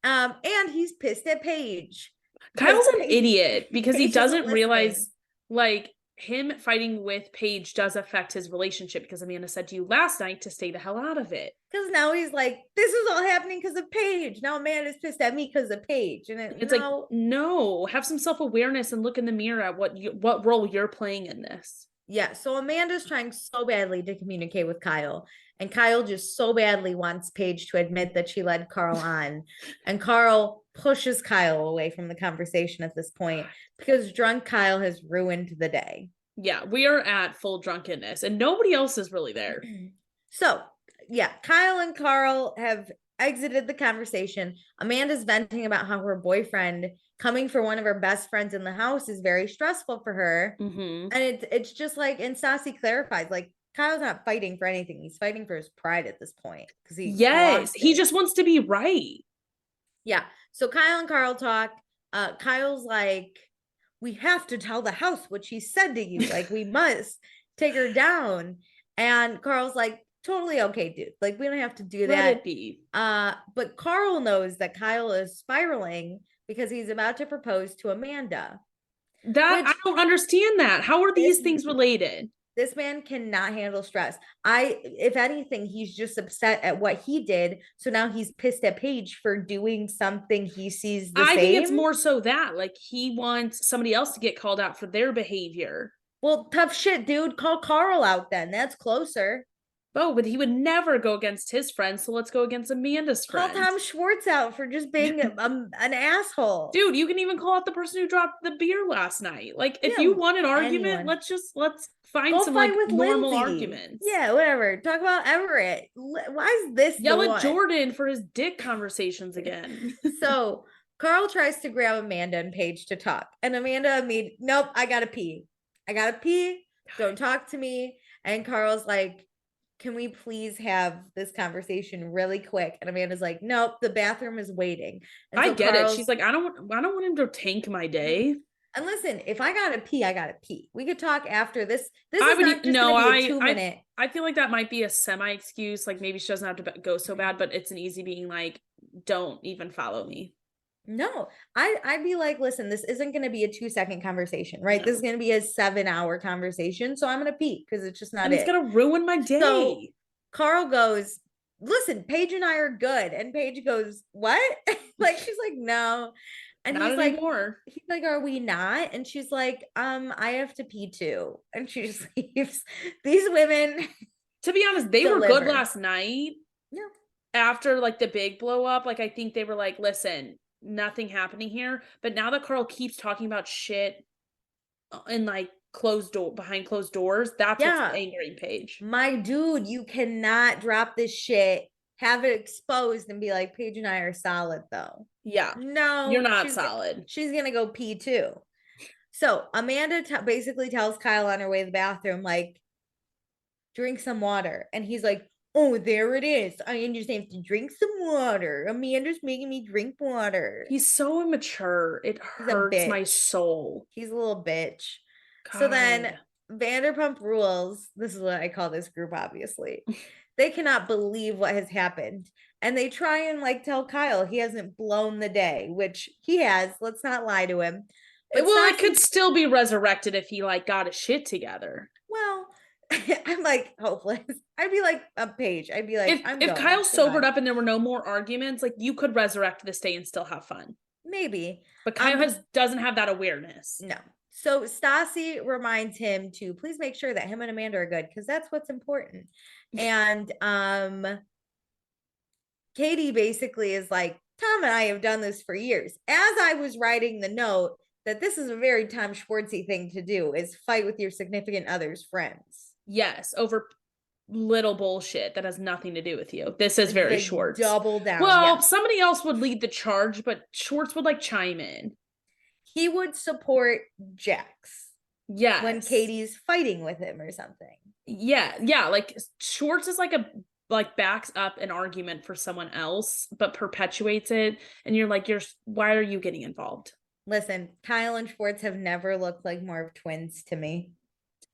And he's pissed at Paige. Kyle's an idiot because he doesn't realize like him fighting with Paige does affect his relationship, because Amanda said to you last night to stay the hell out of it. Because now he's like, this is all happening because of Paige. Now Amanda's pissed at me because of Paige. And it's like, no, have some self-awareness and look in the mirror at what role you're playing in this. Yeah, so Amanda's trying so badly to communicate with Kyle. And Kyle just so badly wants Paige to admit that she led Carl on. And Carl pushes Kyle away from the conversation at this point because drunk Kyle has ruined the day. Yeah, we are at full drunkenness and nobody else is really there. So, yeah, Kyle and Carl have exited the conversation. Amanda's venting about how her boyfriend coming for one of her best friends in the house is very stressful for her. Mm-hmm. And it's just like, and Stassi clarifies, like, Kyle's not fighting for anything. He's fighting for his pride at this point. Because he just wants to be right. Yeah. So Kyle and Carl talk. Kyle's like, we have to tell the house what she said to you. Like, we must take her down. And Carl's like, totally okay, dude. Like, we don't have to do that. Let it be. But Carl knows that Kyle is spiraling because he's about to propose to Amanda. I don't understand that. How are these things related? This man cannot handle stress. If anything, he's just upset at what he did. So now he's pissed at Paige for doing something he sees the same. I think it's more so that, like, he wants somebody else to get called out for their behavior. Well, tough shit, dude. Call Carl out then. That's closer. Oh, but he would never go against his friends, so let's go against Amanda's Call friends. Tom Schwartz out for just being an asshole. Dude, you can even call out the person who dropped the beer last night. Like, if Yeah, you want an argument, anyone. let's find Go some fight like with normal Lindsay. arguments. Yeah, whatever. Talk about Everett. Why is this Yell the at one? Jordan for his dick conversations again. So Carl tries to grab Amanda and Paige to talk. And Amanda nope, I gotta pee. I gotta pee. Don't talk to me. And Carl's like, can we please have this conversation really quick? And Amanda's like, nope, the bathroom is waiting. And I so get Carl's, it. She's like, I don't want him to tank my day. and listen, if I gotta pee, I gotta pee. We could talk after this. This I is would not just no, gonna be a 2 minute. I feel like that might be a semi excuse. Like maybe she doesn't have to go so bad, but it's an easy being like, don't even follow me. No, I'd be like, listen, this isn't going to be a 2 second conversation, right? No. This is going to be a 7 hour conversation. So I'm going to pee because it's just not And it's it. gonna ruin my day. So Carl goes, listen, Paige and I are good. And Paige goes, what? Like, she's like, no. And Not he's anymore. like, are we not? And she's like, I have to pee too. And she just leaves. These women. To be honest, they were good last night. Yeah. After like the big blow up, like I think they were like, listen, nothing happening here. But now that Carl keeps talking about shit in like behind closed doors, that's what's angering Paige. My dude, you cannot drop this shit, have it exposed, and be like, Paige and I are solid though. Yeah. No, you're not solid. She's gonna go pee too. So Amanda basically tells Kyle on her way to the bathroom, like, drink some water. And he's like, oh, there it is. I understand to drink some water. Amanda's making me drink water. He's so immature. It hurts my soul. He's a little bitch. God. So then Vanderpump Rules, this is what I call this group, obviously. They cannot believe what has happened. And they try and like tell Kyle he hasn't blown the day, which he has. Let's not lie to him. But it could still be resurrected if he like got his shit together. Well, I'm like hopeless. I'd be like a Paige. I'd be like, if Kyle sobered up and there were no more arguments, like you could resurrect this day and still have fun. Maybe. But Kyle doesn't have that awareness. No. So Stassi reminds him to please make sure that him and Amanda are good because that's what's important. And Katie basically is like, Tom and I have done this for years. As I was writing the note that this is a very Tom Schwartzy thing to do is fight with your significant other's friends. Yes, over little bullshit that has nothing to do with you. This is very Schwartz. Double down. Well, somebody else would lead the charge, but Schwartz would like chime in. He would support Jax. Yeah. When Katie's fighting with him or something. Yeah. Yeah. Like Schwartz is like backs up an argument for someone else, but perpetuates it. And you're like, why are you getting involved? Listen, Kyle and Schwartz have never looked like more of twins to me.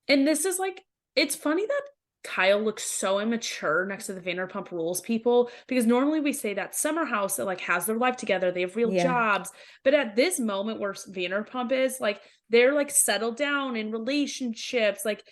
And this is like, it's funny that Kyle looks so immature next to the Vanderpump Rules people, because normally we say that Summer House that like has their life together, they have real jobs, but at this moment where Vanderpump is like, they're like settled down in relationships, like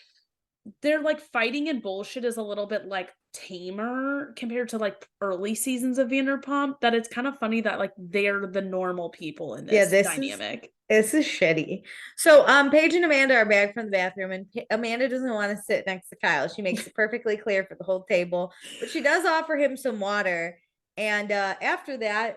they're like fighting and bullshit is a little bit like tamer compared to like early seasons of Vanderpump, that it's kind of funny that like they're the normal people in this dynamic. This is shitty. So Paige and Amanda are back from the bathroom and Amanda doesn't want to sit next to Kyle. She makes it perfectly clear for the whole table, but she does offer him some water. And after that,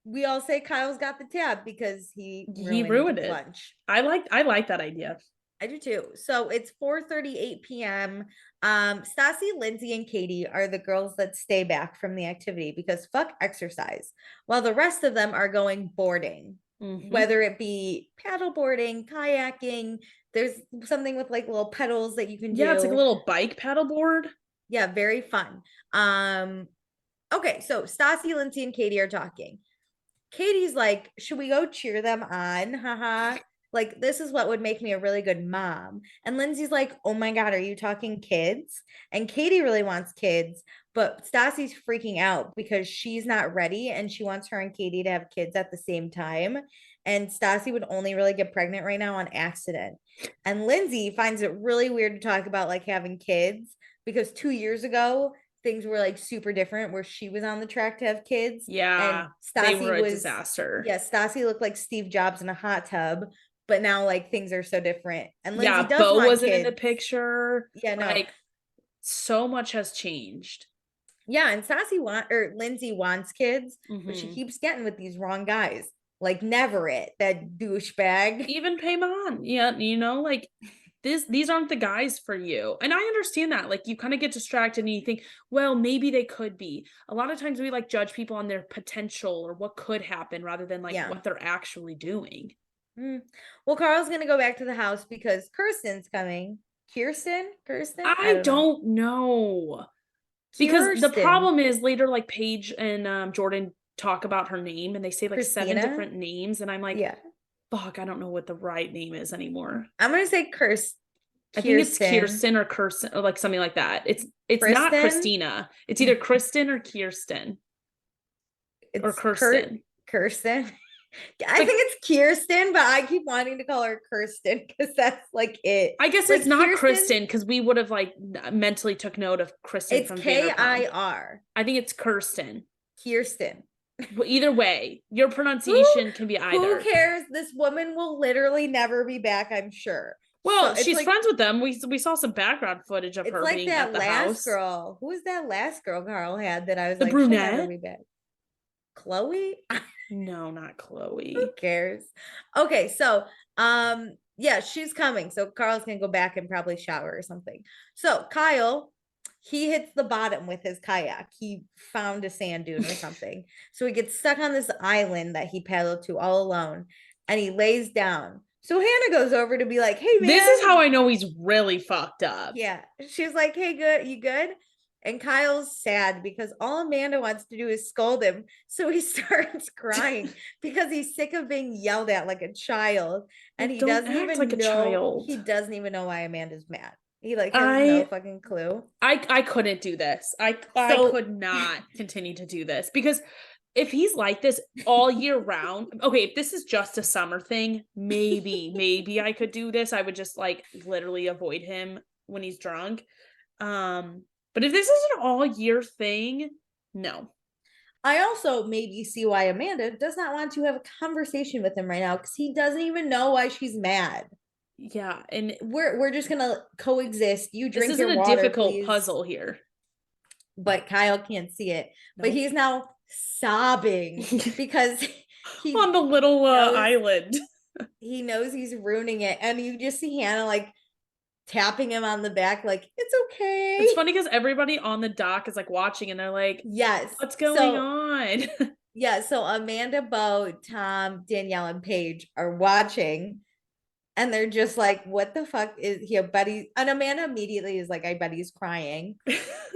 we all say Kyle's got the tab because he ruined it. Lunch. I like that idea. I do too. So it's 4:38 p.m. Stassi, Lindsay, and Katie are the girls that stay back from the activity because fuck exercise, while the rest of them are going boarding. Whether it be paddle boarding, kayaking, there's something with like little pedals that you can do. Yeah, it's like a little bike paddle board. Yeah, very fun. Okay, so Stassi, Lindsay, and Katie are talking. Katie's like, should we go cheer them on? Haha. Like, this is what would make me a really good mom. And Lindsay's like, oh my God, are you talking kids? And Katie really wants kids, but Stassi's freaking out because she's not ready and she wants her and Katie to have kids at the same time. And Stassi would only really get pregnant right now on accident. And Lindsay finds it really weird to talk about like having kids because 2 years ago, things were like super different where she was on the track to have kids. Yeah. And Stassi they were a disaster. Yeah, Stassi looked like Steve Jobs in a hot tub. But now, like, things are so different. And Lindsay does Bo want wasn't kids. in the picture. Yeah, no. Like, So much has changed. Yeah, and Lindsay wants kids, but she Mm-hmm. keeps getting with these wrong guys. Like Neverett, that douchebag. Even Paimon, yeah, you know, like these aren't the guys for you. And I understand that. Like you kind of get distracted and you think, well, maybe they could be. A lot of times we like judge people on their potential or what could happen rather than like Yeah. what they're actually doing. Well, Carl's gonna go back to the house because Kirsten's coming. Kirsten? I I don't know. don't know. Because the Kirsten. problem is later, like Paige and Jordan talk about her name and they say like 7 Christina? different names. And I'm like, Yeah. fuck, I don't know what the right name is anymore. I'm gonna say I think it's Kirsten. Kirsten or Kirsten or like something like that. It's not Kristen. Christina. It's either Kristen or Kirsten or It's Kirsten. Kirsten. I Like think it's Kirsten, but I keep wanting to call her Kirsten because that's like it. I guess it's Like not Kirsten, Kristen because we would have like mentally took note of Kristen it's from Vanderpump. Kirsten. I think it's Kirsten. Kirsten. But either way, your Who pronunciation can be who either. cares? This woman will literally never be back, I'm sure. So Well, she's friends with them. We saw some background footage of it's her like being at that the last house. girl. Who was that last girl Carl had that I was The like, she'll never brunette? be back? Chloe? No, not Who Chloe. cares? Okay, so yeah, she's coming. So Carl's gonna go back and probably shower or something. So Kyle, he hits the bottom with his kayak. He found a sand dune or something. So he gets stuck on this island that he paddled to all alone and he lays down. So Hannah goes over to be like, hey This is man. how I know he's really fucked up. Yeah. She's like, hey, good, you good? And Kyle's sad because all Amanda wants to do is scold him. So he starts crying because he's sick of being yelled at like a child. And Like, don't act like a child. he doesn't even know why Amanda's mad. He like has no I fucking clue. I couldn't do this. I So could not continue to do this because if he's like this all year round, okay, if this is just a summer thing, maybe I could do this. I would just like literally avoid him when he's drunk. But if this is an all year thing, no. I also maybe see why Amanda does not want to have a conversation with him right now because he doesn't even know why she's mad. Yeah, and We're just gonna coexist. You this drink isn't your a water, difficult please. puzzle here. But Kyle can't see it. But Nope. he's now sobbing because On the little island. he knows he's ruining it. And you just see Hannah like tapping him on the back, like, it's okay. It's funny because everybody on the dock is like watching and they're like, yes. what's going on? Yeah, so Amanda, Bo, Tom, Danielle, and Paige are watching. And they're just like, what the fuck is he? Buddy? And Amanda immediately is like, I bet he's crying.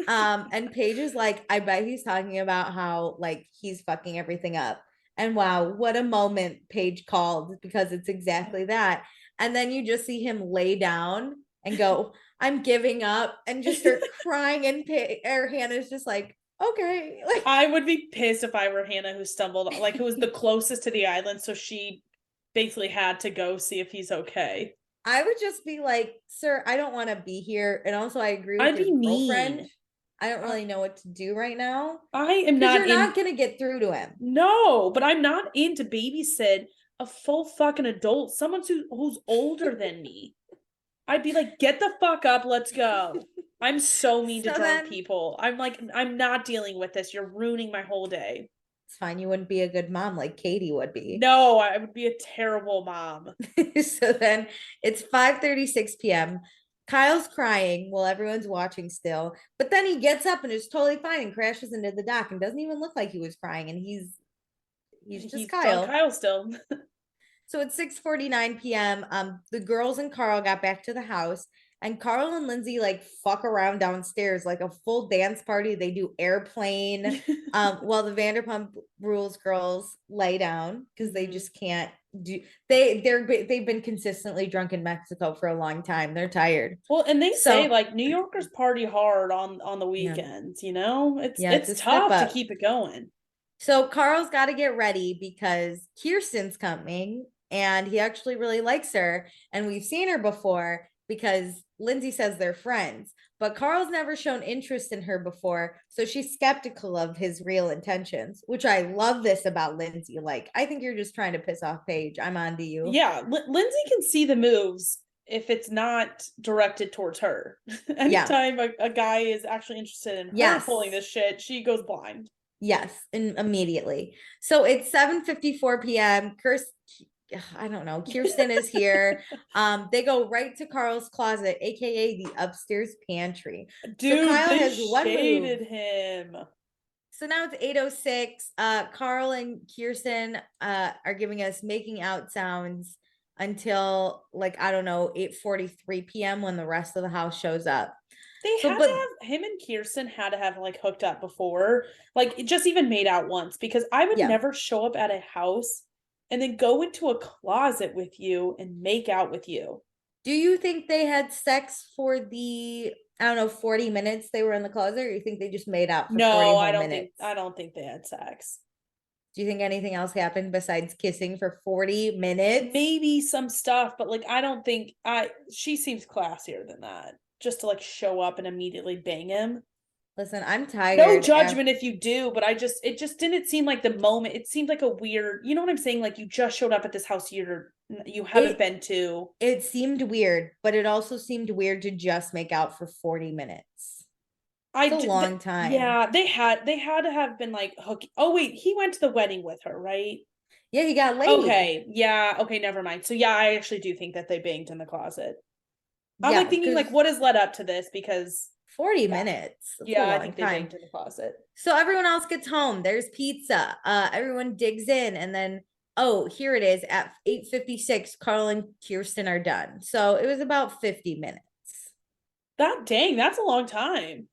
And Paige is like, I bet he's talking about how like he's fucking everything up. And wow, what a moment Paige called because it's exactly that. And then you just see him lay down and go, I'm giving up and just start crying. And Hannah's just like, okay. Like I would be pissed if I were Hannah who stumbled, like who was the closest to the island. So she basically had to go see if he's okay. I would just be like, sir, I don't want to be here. And also I agree with I'd be your girlfriend. mean. I don't really know what to do right now. I am Because not you're not gonna get through to him. No, but I'm not into babysit a full fucking adult, someone who's older than me. I'd be like, get the fuck up, let's go. I'm so mean to drunk people. I'm like, I'm not dealing with this. You're ruining my whole day. It's fine. You wouldn't be a good mom like Katie would be. No, I would be a terrible mom. So then it's 5:36 p.m. Kyle's crying while everyone's watching still, but then he gets up and is totally fine and crashes into the dock and doesn't even look like he was crying. And he's just Kyle. Kyle still. So it's 6:49 p.m. The girls and Carl got back to the house, and Carl and Lindsay like fuck around downstairs like a full dance party. They do airplane, while the Vanderpump Rules girls lay down because they just can't do. They've been consistently drunk in Mexico for a long time. They're tired. Well, and they say like New Yorkers party hard on the weekends. You know, it's tough to keep it going. So Carl's got to get ready because Kirsten's coming and he actually really likes her. And we've seen her before because Lindsay says they're friends, but Carl's never shown interest in her before. So she's skeptical of his real intentions, which I love this about Lindsay. Like, I think you're just trying to piss off Paige. I'm on to you. Yeah. Lindsay can see the moves if it's not directed towards her. Anytime a guy is actually interested in her pulling this shit, she goes blind. Yes, and immediately. So it's 7:54 p.m. I don't know. Kirsten is here. They go right to Carl's closet, aka the upstairs pantry. Dude, so Kyle has one shaded move. Him. So now it's 8:06. Carl and Kirsten are giving us making out sounds until like, I don't know, 8:43 p.m. when the rest of the house shows up. They had to have, him and Kirsten had to have like hooked up before, like just even made out once, because I would never show up at a house and then go into a closet with you and make out with you. Do you think they had sex for the, I don't know, 40 minutes they were in the closet, or you think they just made out for 40 minutes? I don't think they had sex. Do you think anything else happened besides kissing for 40 minutes? Maybe some stuff, but like I don't think she seems classier than that. Just to like show up and immediately bang him. Listen, I'm tired. No judgment if you do, but it just didn't seem like the moment. It seemed like a weird, you know what I'm saying? Like you just showed up at this house you haven't been to. It seemed weird, but it also seemed weird to just make out for 40 minutes. It's a long time. Yeah, they had to have been like hooking. Oh wait, he went to the wedding with her, right? Yeah, he got laid. Okay, yeah, okay, never mind. So yeah, I actually do think that they banged in the closet. I'm like thinking like what has led up to this, because 40 minutes. Yeah, I think they banged in the closet. So everyone else gets home. There's pizza. Everyone digs in, and then here it is at 8:56. Carl and Kirsten are done. So it was about 50 minutes. That's a long time.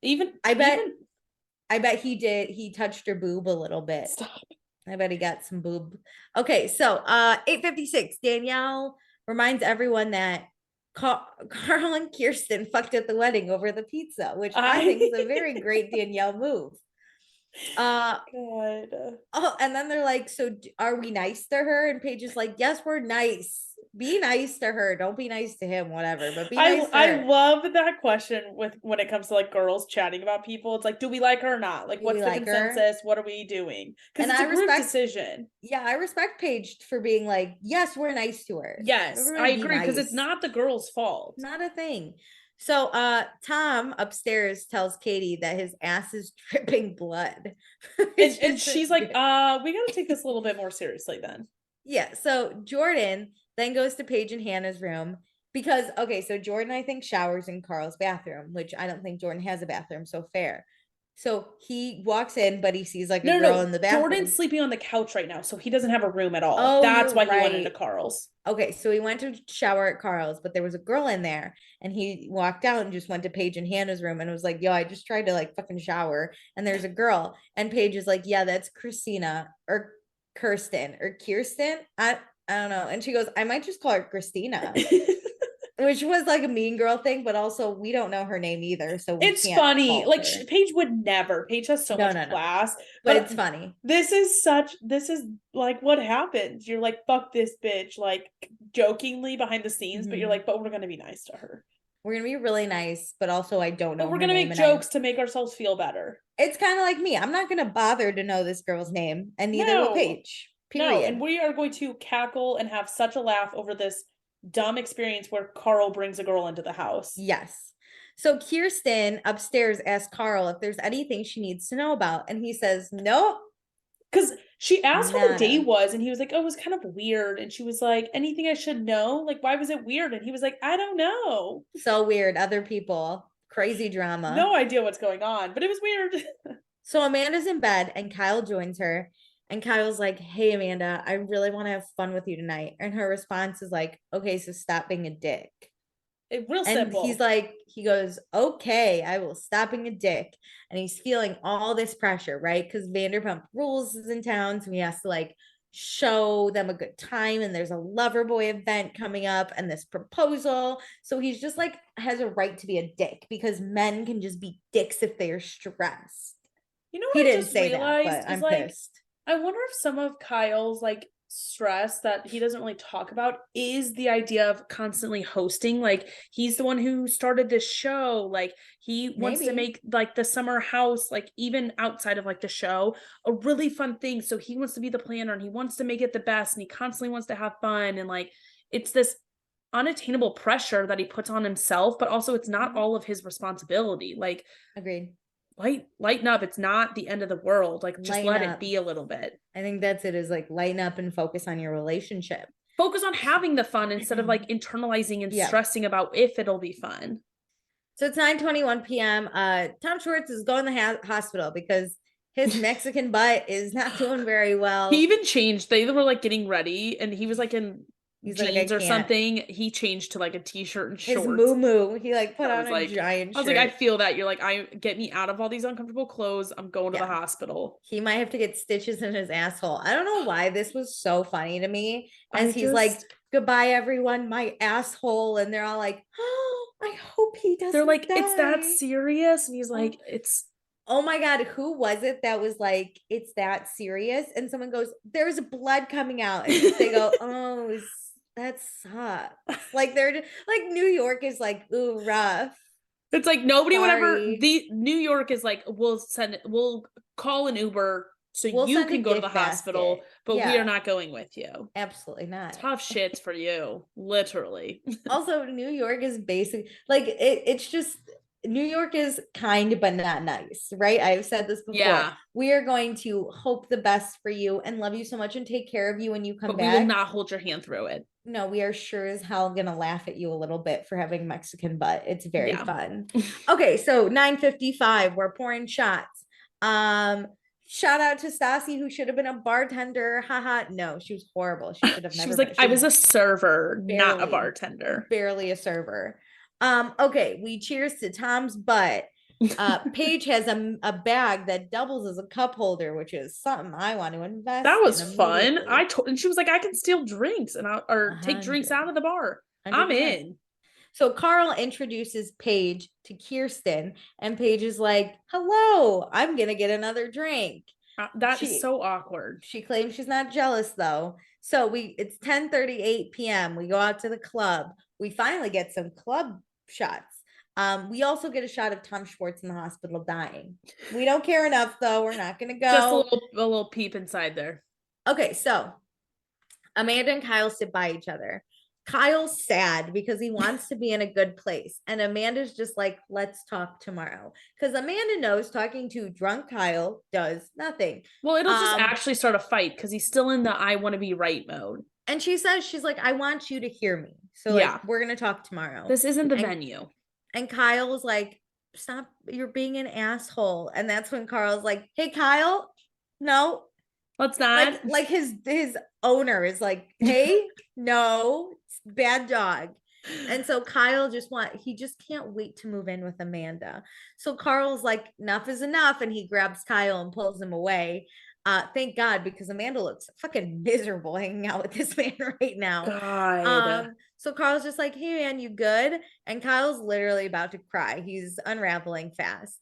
I bet he touched her boob a little bit. Stop. I bet he got some boob. Okay, so 8:56. Danielle reminds everyone that Carl and Kirsten fucked at the wedding over the pizza, which I think is a very great Danielle move. God. Oh, and then they're like, so are we nice to her? And Paige is like, yes, we're nice. Be nice to her. Don't be nice to him, whatever. But be nice to her. I love that question when it comes to like girls chatting about people. It's like, do we like her or not? Like, what's the consensus? What are we doing? Because it's a group decision. Yeah, I respect Paige for being like, yes, we're nice to her. Yes, I agree, because it's not the girl's fault. Not a thing. So Tom upstairs tells Katie that his ass is dripping blood. and she's like, we gotta take this a little bit more seriously then. Yeah. So Jordan then goes to Paige and Hannah's room because, so Jordan, I think, showers in Carl's bathroom, which I don't think Jordan has a bathroom, so fair. So he walks in, but he sees like a girl in the bathroom. Jordan's sleeping on the couch right now, so he doesn't have a room at all. Oh, that's why he went into Carl's. Okay, so he went to shower at Carl's, but there was a girl in there, and he walked out and just went to Paige and Hannah's room and was like, yo, I just tried to like fucking shower, and there's a girl. And Paige is like, yeah, that's Christina or Kirsten or Kirsten. I don't know. And she goes, I might just call her Christina. Which was like a mean girl thing, but also we don't know her name either. So it's funny. Like Paige would never. Paige has so much class. But it's funny. This is like what happens. You're like, fuck this bitch, like jokingly behind the scenes, but you're like, but we're gonna be nice to her. We're gonna be really nice, but also I don't know. But we're gonna make jokes to make ourselves feel better. It's kind of like me. I'm not gonna bother to know this girl's name, and neither will Paige. Period. No, and we are going to cackle and have such a laugh over this dumb experience where Carl brings a girl into the house. Yes. So Kirsten upstairs asks Carl if there's anything she needs to know about, and he says nope. Because she asked how the day was, and he was like, oh, it was kind of weird. And she was like, anything I should know? Like, why was it weird? And he was like, I don't know. So weird. Other people. Crazy drama. No idea what's going on, but it was weird. So Amanda's in bed, and Kyle joins her. And Kyle's like, hey, Amanda, I really want to have fun with you tonight. And her response is like, okay, so stop being a dick. Real simple. He's like, he goes, okay, I will stop being a dick. And he's feeling all this pressure, right? Because Vanderpump Rules is in town. So he has to like show them a good time. And there's a lover boy event coming up and this proposal. So he's just like, has a right to be a dick because men can just be dicks if they're stressed. You know what he didn't say that, but I'm pissed. I wonder if some of Kyle's like stress that he doesn't really talk about is the idea of constantly hosting. Like he's the one who started this show. Like he wants to make like the summer house, like even outside of like the show, a really fun thing. So he wants to be the planner and he wants to make it the best and he constantly wants to have fun. And like, it's this unattainable pressure that he puts on himself, but also it's not all of his responsibility. Like, agreed. Lighten up. It's not the end of the world. Like, just Lighten let up. it be a little bit. I think that's it, is like lighten up and focus on your relationship. Focus on having the fun instead of like internalizing and stressing about if it'll be fun. So it's 9:21 p.m. Tom Schwartz is going to the hospital because his Mexican butt is not doing very well. He even changed. They were like getting ready and he was like in jeans or something. He changed to like a t-shirt and shorts. His moo-moo. He like put on a giant shirt. I was like, I feel that. You're like, get me out of all these uncomfortable clothes. I'm going to the hospital. He might have to get stitches in his asshole. I don't know why this was so funny to me. As he's like, goodbye, everyone, my asshole. And they're all like, oh, I hope he doesn't. They're like, it's that serious? And he's like, it's. Oh my God, who was it that was like, it's that serious? And someone goes, there's blood coming out. And they go, oh, that sucks. Like, they're just, like, New York is like, ooh, rough. It's like nobody would ever. The New York is like, we'll call an Uber so you can go to the hospital, but we are not going with you. Absolutely not. Tough shits for you, literally. Also, New York is basic. Like, it's just, New York is kind but not nice, right? I've said this before. Yeah. We are going to hope the best for you and love you so much and take care of you when you come back. We will not hold your hand through it. No, we are sure as hell gonna laugh at you a little bit for having Mexican butt. It's very fun. Okay, so 9:55, we're pouring shots. Shout out to Stassi, who should have been a bartender. Haha. No, she was horrible. She should have never. She was like, I was a server, not a bartender. Barely a server. Okay, we cheers to Tom's butt. Paige has a bag that doubles as a cup holder, which is something I want to invest. That was fun. And she was like, I can steal drinks or take drinks out of the bar. 100%. I'm in. So Carl introduces Paige to Kirsten, and Paige is like, hello, I'm gonna get another drink. That is so awkward. She claims she's not jealous though. So it's 10:38 p.m. We go out to the club. We finally get some club shots. We also get a shot of Tom Schwartz in the hospital dying. We don't care enough though. We're not gonna go. Just a little peep inside there. Okay, so Amanda and Kyle sit by each other. Kyle's sad because he wants to be in a good place. And Amanda's just like, let's talk tomorrow. Because Amanda knows talking to drunk Kyle does nothing. Well, it'll just actually start a fight because he's still in the I want to be right mode. And she says, she's like, I want you to hear me. So like, we're going to talk tomorrow. This isn't the venue. And Kyle was like, stop, you're being an asshole. And that's when Carl's like, hey, Kyle, no. Let's not. Like his owner is like, hey, no, bad dog. And so Kyle he just can't wait to move in with Amanda. So Carl's like, enough is enough. And he grabs Kyle and pulls him away. Thank God, because Amanda looks fucking miserable hanging out with this man right now. God. So Carl's just like, hey man, you good? And Kyle's literally about to cry. He's unraveling fast.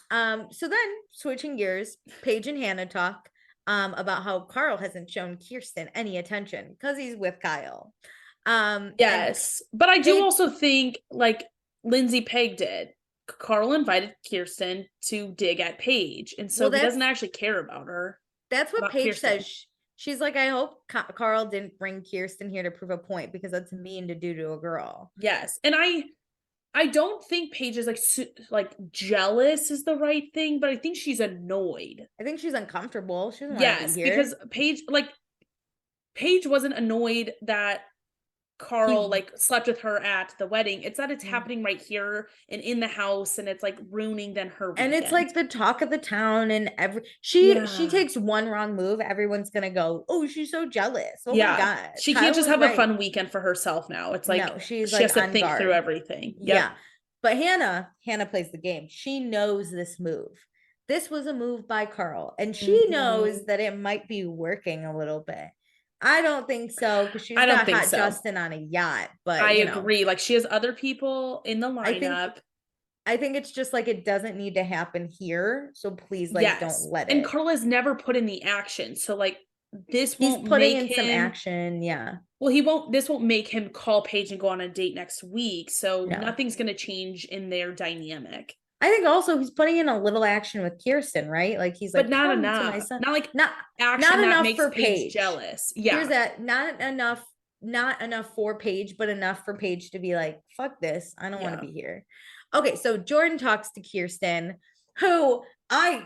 So then switching gears, Paige and Hannah talk about how Carl hasn't shown Kirsten any attention because he's with Kyle. Yes, but I do also think like Lindsay Peg did. Carl invited Kirsten to dig at Paige, and so he doesn't actually care about her. That's what Paige says. She's like, I hope Carl didn't bring Kirsten here to prove a point because that's mean to do to a girl. Yes, and I don't think Paige is like jealous is the right thing, but I think she's annoyed. I think she's uncomfortable. She doesn't want to be here. Because Paige wasn't annoyed that Carl slept with her at the wedding. It's that it's happening right here and in the house, and it's like ruining then her weekend. And it's like the talk of the town, and she takes one wrong move, everyone's gonna go, oh, she's so jealous. Oh my God. She can't just have a fun weekend for herself now. It's like she has to think through everything. Yep. Yeah. But Hannah plays the game. She knows this move. This was a move by Carl, and she knows that it might be working a little bit. I don't think so, because she's got Hot Justin on a yacht. But I agree. Like, she has other people in the lineup. I think it's just like it doesn't need to happen here. So please, don't let it. And Carl has never put in the action. So like this He's putting in some action. Yeah. Well, this won't make him call Paige and go on a date next week. So nothing's gonna change in their dynamic. I think also he's putting in a little action with Kirsten, right? Like he's like, but not enough. Not action not enough makes for Paige jealous. Yeah. Here's that. Not enough not enough for Paige, but enough for Paige to be like, fuck this. I don't want to Yeah. be here. Okay, so Jordan talks to Kirsten, who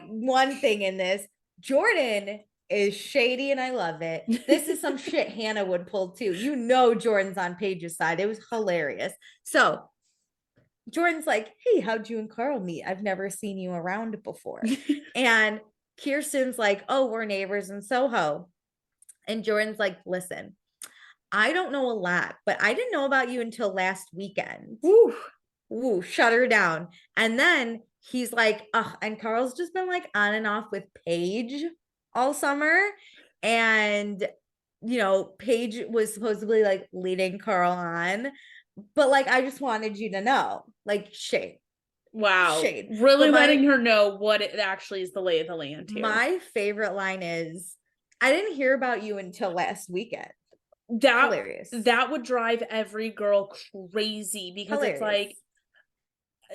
one thing in this, Jordan is shady and I love it. This is some shit Hannah would pull too. You know, Jordan's on Paige's side. It was hilarious. So Jordan's like, hey, how'd you and Carl meet? I've never seen you around before. And Kirsten's like, oh, we're neighbors in Soho. And Jordan's like, listen, I don't know a lot, but I didn't know about you until last weekend. Woo. Ooh, shut her down. And then he's like, and Carl's just been like on and off with Paige all summer. And, Paige was supposedly like leading Carl on. But like, I just wanted you to know, like, shade. Wow. Shade. Really letting her know what it actually is the lay of the land here. My favorite line is, I didn't hear about you until last weekend. Hilarious. That would drive every girl crazy because it's like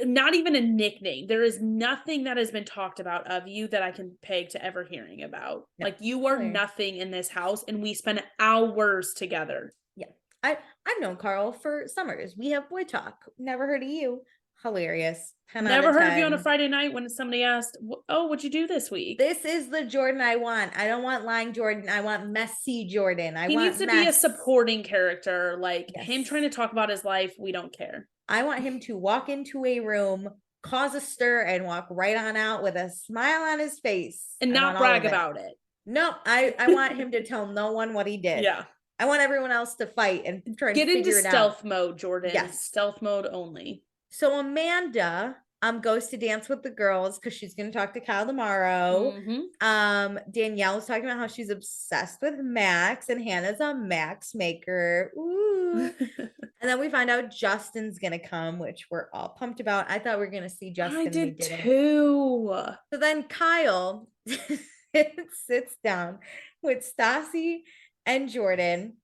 not even a nickname. There is nothing that has been talked about of you that I can peg to ever hearing about. No. Like you are nothing in this house and we spend hours together. Yeah. I've known Carl for summers. We have boy talk. Never heard of you. Hilarious. Never heard of you on a Friday night when somebody asked, oh, what'd you do this week? This is the Jordan I want. I don't want lying Jordan. I want messy Jordan. He needs to be a supporting character. Like him trying to talk about his life. We don't care. I want him to walk into a room, cause a stir, and walk right on out with a smile on his face. And not brag about it. No, I want him to tell no one what he did. Yeah. I want everyone else to fight and try to figure it out. Get into stealth mode, Jordan. Yes. Stealth mode only. So Amanda goes to dance with the girls because she's going to talk to Kyle tomorrow. Mm-hmm. Danielle's talking about how she's obsessed with Max and Hannah's a Max maker. Ooh. And then we find out Justin's going to come, which we're all pumped about. I thought we were going to see Justin. I did too. So then Kyle sits down with Stassi and Jordan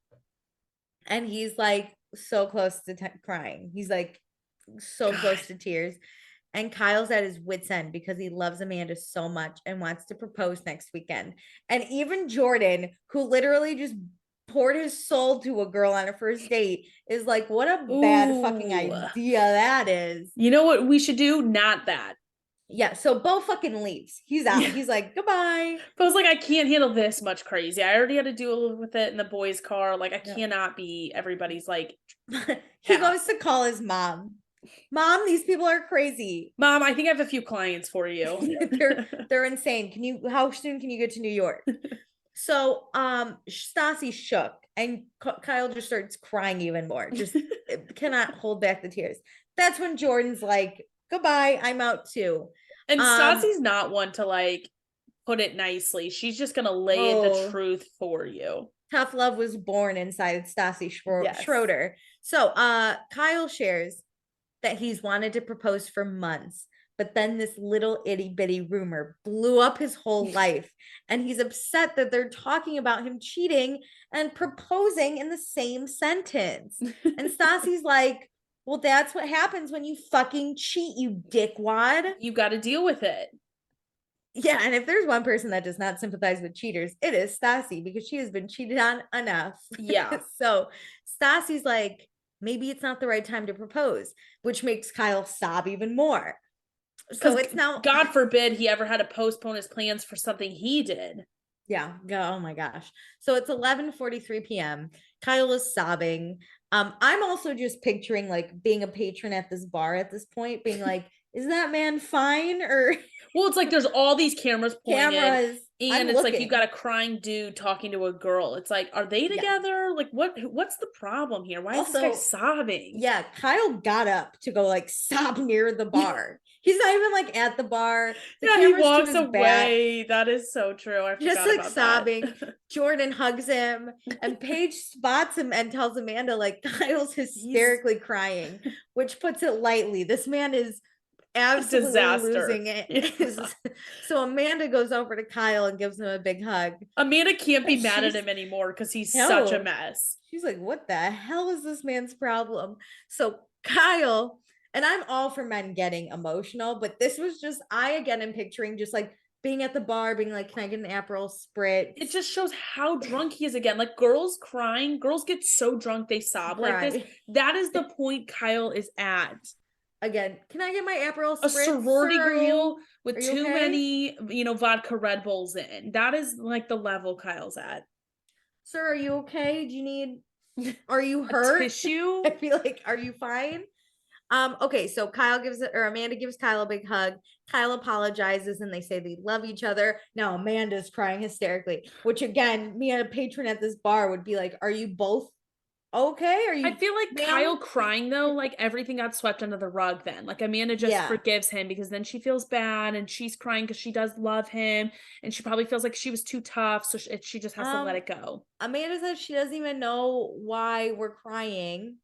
and he's like so close to crying. He's like so close to tears. And Kyle's at his wit's end because he loves Amanda so much and wants to propose next weekend. And even Jordan, who literally just poured his soul to a girl on a first date, is like, what a bad fucking idea that is. You know what we should do? Not that. Yeah, so Bo fucking leaves. He's out. He's like, goodbye. Bo's like, I can't handle this much crazy. I already had to deal with it in the boys' car. Like, I cannot be everybody's like. He goes to call his mom. Mom, these people are crazy. Mom, I think I have a few clients for you. they're insane. How soon can you get to New York? So Stassi shook and Kyle just starts crying even more. Just cannot hold back the tears. That's when Jordan's like, goodbye, I'm out too. And Stassi's not one to like put it nicely. She's just gonna lay the truth for you. Tough love was born inside Stassi Schroeder. So Kyle shares that he's wanted to propose for months, but then this little itty bitty rumor blew up his whole life. And he's upset that they're talking about him cheating and proposing in the same sentence. And Stassi's like, well, that's what happens when you fucking cheat, you dickwad. You got to deal with it. Yeah, and if there's one person that does not sympathize with cheaters, it is Stassi because she has been cheated on enough. Yeah. So Stassi's like, maybe it's not the right time to propose, which makes Kyle sob even more. So it's now, God forbid he ever had to postpone his plans for something he did. Yeah. Oh my gosh. So it's 11:43 p.m. Kyle is sobbing. I'm also just picturing like being a patron at this bar at this point, being like, is that man fine? Or well, it's like there's all these cameras pointed, and it's looking. like you got a crying dude talking to a girl. It's like, are they together? Like, what's the problem here? Why is this guy sobbing? Yeah, Kyle got up to go like sob near the bar. He's not even like at the bar. He walks away. Back. That is so true. I forgot just like about sobbing. That. Jordan hugs him, and Paige spots him and tells Amanda like Kyle's hysterically crying, which puts it lightly. This man is absolutely losing it. Yeah. So Amanda goes over to Kyle and gives him a big hug. Amanda can't be mad at him anymore because he's such a mess. She's like, what the hell is this man's problem? So Kyle, and I'm all for men getting emotional, but this was just, I again am picturing just like being at the bar, being like, can I get an Aperol Spritz? It just shows how drunk he is again. Like girls crying, girls get so drunk they sob like this. That is the point Kyle is at. Again, can I get my Aperol Spritz? A sorority Sir, girl with you too okay? many, vodka Red Bulls in. That is like the level Kyle's at. Sir, are you okay? Are you A hurt? tissue? I feel like, are you fine? Okay, so Amanda gives Kyle a big hug. Kyle apologizes and they say they love each other. Now Amanda's crying hysterically, which again, me, a patron at this bar, would be like, are you both okay? Are you? I feel like ma'am? Kyle crying though, like everything got swept under the rug then. Like Amanda just forgives him because then she feels bad and she's crying because she does love him and she probably feels like she was too tough. So she just has to let it go. Amanda says she doesn't even know why we're crying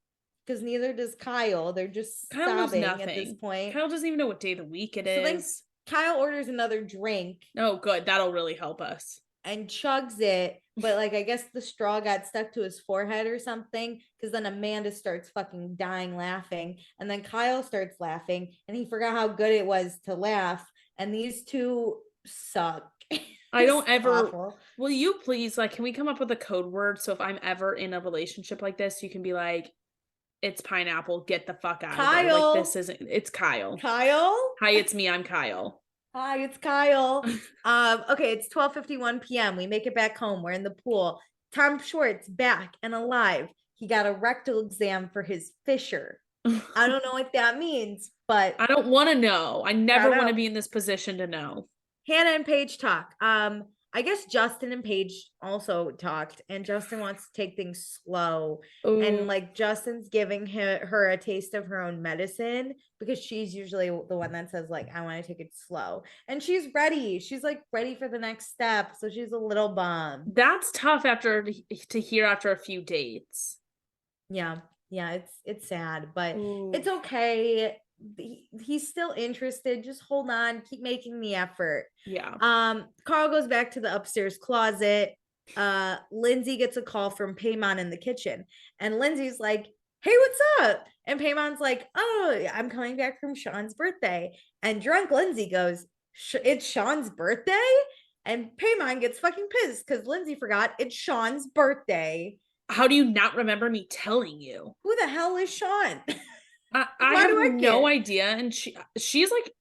because neither does Kyle. They're just sobbing at this point. Kyle doesn't even know what day of the week it is. Then Kyle orders another drink. Oh, good. That'll really help us. And chugs it, but like I guess the straw got stuck to his forehead or something, because then Amanda starts fucking dying laughing, and then Kyle starts laughing, and he forgot how good it was to laugh, and these two suck. I don't ever. Awful. Will you please, like, can we come up with a code word so if I'm ever in a relationship like this, you can be like, it's pineapple, get the fuck out of there. Like, this isn't. It's Kyle. Kyle. Hi, it's me. I'm Kyle. Hi, it's Kyle. Okay, it's 12:51 p.m. We make it back home. We're in the pool. Tom Schwartz back and alive. He got a rectal exam for his fissure. I don't know what that means, but I don't want to know. I never want to be in this position to know. Hannah and Paige talk. I guess Justin and Paige also talked, and Justin wants to take things slow. Ooh. And like Justin's giving her a taste of her own medicine because she's usually the one that says like, I want to take it slow. And she's ready. She's like ready for the next step. So she's a little bummed. That's tough to hear after a few dates. Yeah. It's sad, but it's okay. He's still interested. Just hold on, keep making the effort. Carl goes back to the upstairs closet. Lindsay gets a call from Paimon in the kitchen, and Lindsay's like, hey, what's up? And Paymon's like, oh, I'm coming back from Sean's birthday. And drunk Lindsay goes, it's Sean's birthday? And Paimon gets fucking pissed because Lindsay forgot it's Sean's birthday. How do you not remember me telling you? Who the hell is Sean? I have no idea, and she's like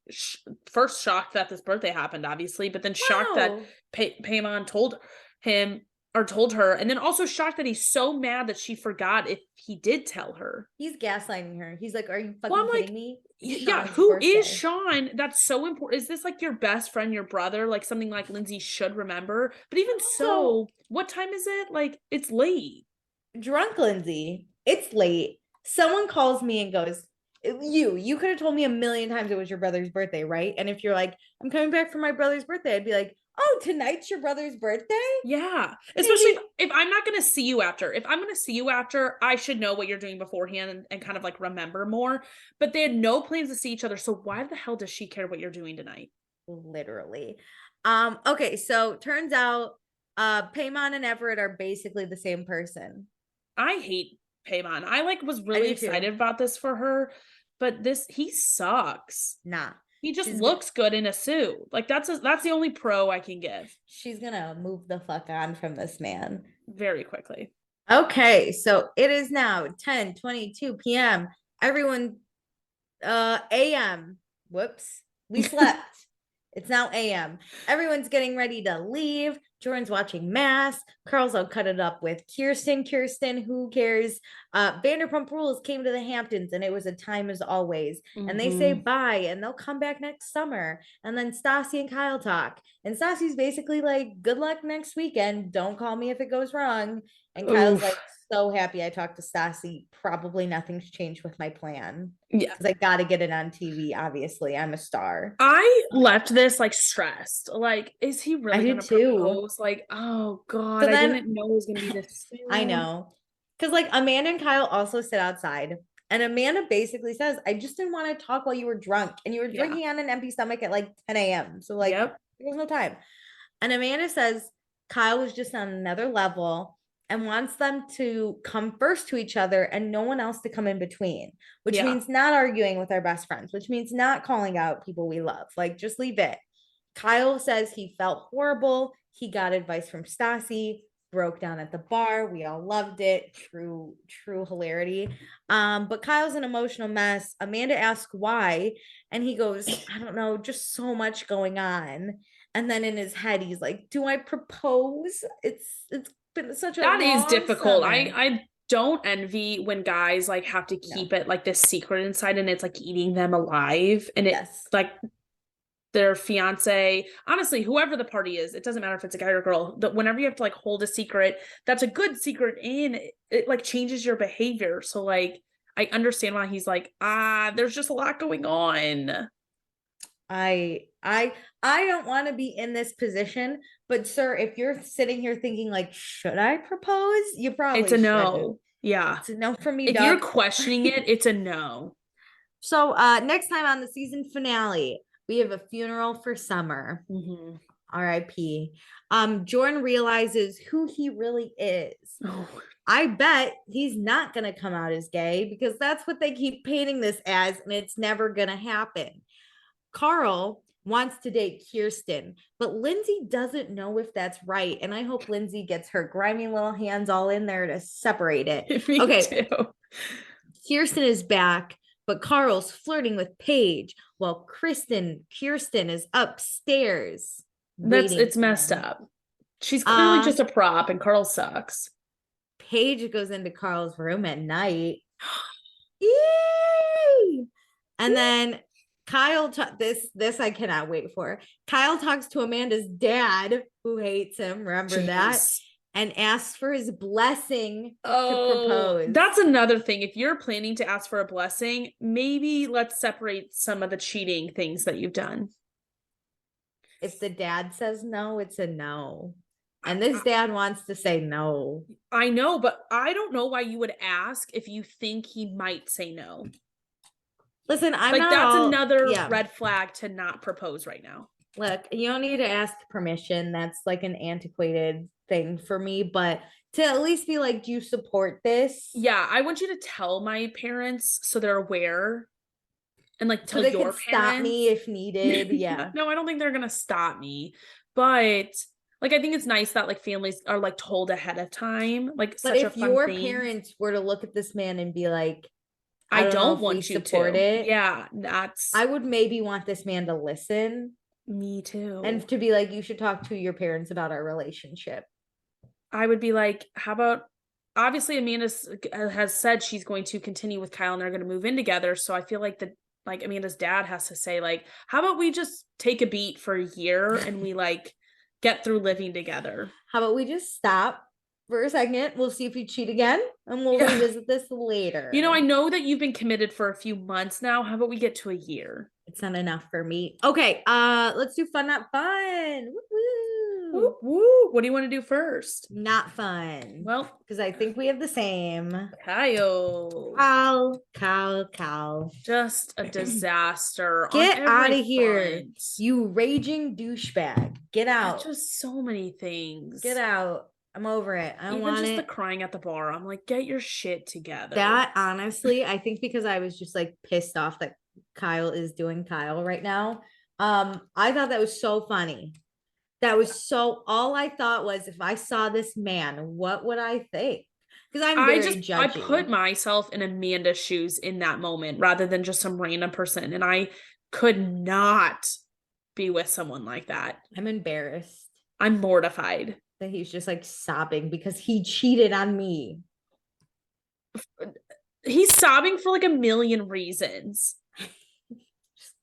first shocked that this birthday happened, obviously, but then shocked that Paimon told her, and then also shocked that he's so mad that she forgot if he did tell her. He's gaslighting her. He's like, "Are you fucking kidding me?" Yeah, who is Sean? That's so important. Is this like your best friend, your brother, like something like Lindsay should remember? But even so, what time is it? Like, it's late. Drunk Lindsay, it's late. Someone calls me and goes, you could have told me a million times it was your brother's birthday, right? And if you're like, I'm coming back for my brother's birthday, I'd be like, oh, tonight's your brother's birthday? Yeah. Especially if I'm not going to see you after. If I'm going to see you after, I should know what you're doing beforehand and kind of like remember more. But they had no plans to see each other. So why the hell does she care what you're doing tonight? Literally. Okay, so turns out Paimon and Everett are basically the same person. I hate Paimon. I was really excited about this for her, but he sucks. Nah. He just looks good in a suit. Like that's the only pro I can give. She's gonna move the fuck on from this man very quickly. Okay, so it is now 10:22 p.m. Everyone, a.m. Whoops, we slept. It's now a.m. Everyone's getting ready to leave. Jordan's watching Mass. Carl's all cut it up with Kirsten, who cares? Vanderpump Rules came to the Hamptons and it was a time as always. And they say bye and they'll come back next summer. And then Stassi and Kyle talk. And Stassi's basically like, good luck next weekend. Don't call me if it goes wrong. And Kyle's like, so happy I talked to Stassi. Probably nothing's changed with my plan. Yeah. Because I got to get it on TV. Obviously, I'm a star. I left this like stressed. Like, is he really going to propose? Like, oh God, I didn't know it was going to be this soon. I know. Because like Amanda and Kyle also sit outside. And Amanda basically says, I just didn't want to talk while you were drunk. And you were drinking on an empty stomach at like 10 a.m. So like, there was no time. And Amanda says Kyle was just on another level and wants them to come first to each other and no one else to come in between, which means not arguing with our best friends, which means not calling out people we love. Like, just leave it. Kyle says he felt horrible. He got advice from Stassi, broke down at the bar. We all loved it. True hilarity. But Kyle's an emotional mess. Amanda asks why, and he goes, I don't know, just so much going on. And then in his head, he's like, do I propose? It's been such a That is long difficult. summer. I don't envy when guys like have to keep it like this secret inside and it's like eating them alive and it's like their fiance, honestly, whoever the party is, it doesn't matter if it's a guy or a girl, but whenever you have to like hold a secret, that's a good secret and it like changes your behavior. So like I understand why he's like, there's just a lot going on. I don't want to be in this position, but sir, if you're sitting here thinking like, should I propose? You probably It's a shouldn't. no. Yeah. It's a no for me, If Doug. you're questioning it, it's a no. So next time on the season finale, we have a funeral for Summer. Mm-hmm. R.I.P. Jordan realizes who he really is. Oh. I bet he's not gonna come out as gay because that's what they keep painting this as, and it's never gonna happen. Carl wants to date Kirsten, but Lindsay doesn't know if that's right. And I hope Lindsay gets her grimy little hands all in there to separate it. Me okay. too. Kirsten is back, but Carl's flirting with Paige while Kirsten is upstairs. It's messed up. She's clearly just a prop and Carl sucks. Paige goes into Carl's room at night. Yay! And then Kyle, this I cannot wait for. Kyle talks to Amanda's dad, who hates him. Remember that? And asks for his blessing to propose. That's another thing. If you're planning to ask for a blessing, maybe let's separate some of the cheating things that you've done. If the dad says no, it's a no. And this dad wants to say no. I know, but I don't know why you would ask if you think he might say no. Listen, I'm like, not that's another red flag to not propose right now. Look, you don't need to ask permission. That's like an antiquated thing for me, but to at least be like, do you support this? Yeah, I want you to tell my parents so they're aware. And like tell your parents. Stop me if needed. Yeah. No, I don't think they're gonna stop me. But like I think it's nice that like families are like told ahead of time. Like, but such a fun your thing. Parents were to look at this man and be like, I don't want you support it. Yeah, I would maybe want this man to listen. Me too. And to be like, you should talk to your parents about our relationship. I would be like, how about, obviously Amanda has said she's going to continue with Kyle and they're going to move in together. So I feel like Amanda's dad has to say like, how about we just take a beat for a year and we like get through living together? How about we just stop for a second? We'll see if we cheat again and we'll revisit this later. You know, I know that you've been committed for a few months now. How about we get to a year? It's not enough for me. Okay, let's do fun, not fun. Woo-woo. Woo, woo. What do you want to do first? Not fun. Well, because I think we have the same. Kyle. Just a disaster. Get out of here. You raging douchebag. Get out. Just so many things. Get out. I'm over it. I don't want it. Even just the crying at the bar. I'm like, get your shit together. That honestly, I think because I was just like pissed off that Kyle is doing Kyle right now. I thought that was so funny. That was so, all I thought was if I saw this man, what would I think? Because I'm very judgy. I put myself in Amanda's shoes in that moment rather than just some random person. And I could not be with someone like that. I'm embarrassed. I'm mortified. That he's just like sobbing because he cheated on me. He's sobbing for like a million reasons.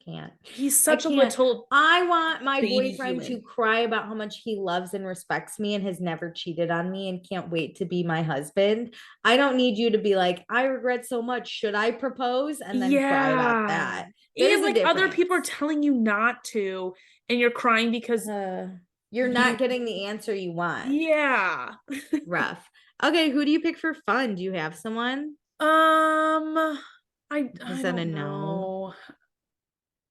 Can't. He's such a little. I want my boyfriend to cry about how much he loves and respects me and has never cheated on me and can't wait to be my husband. I don't need you to be like, I regret so much. Should I propose? And then cry about that. And like other people are telling you not to, and you're crying because you're not getting the answer you want. Yeah. Rough. Okay, who do you pick for fun? Do you have someone? I don't know.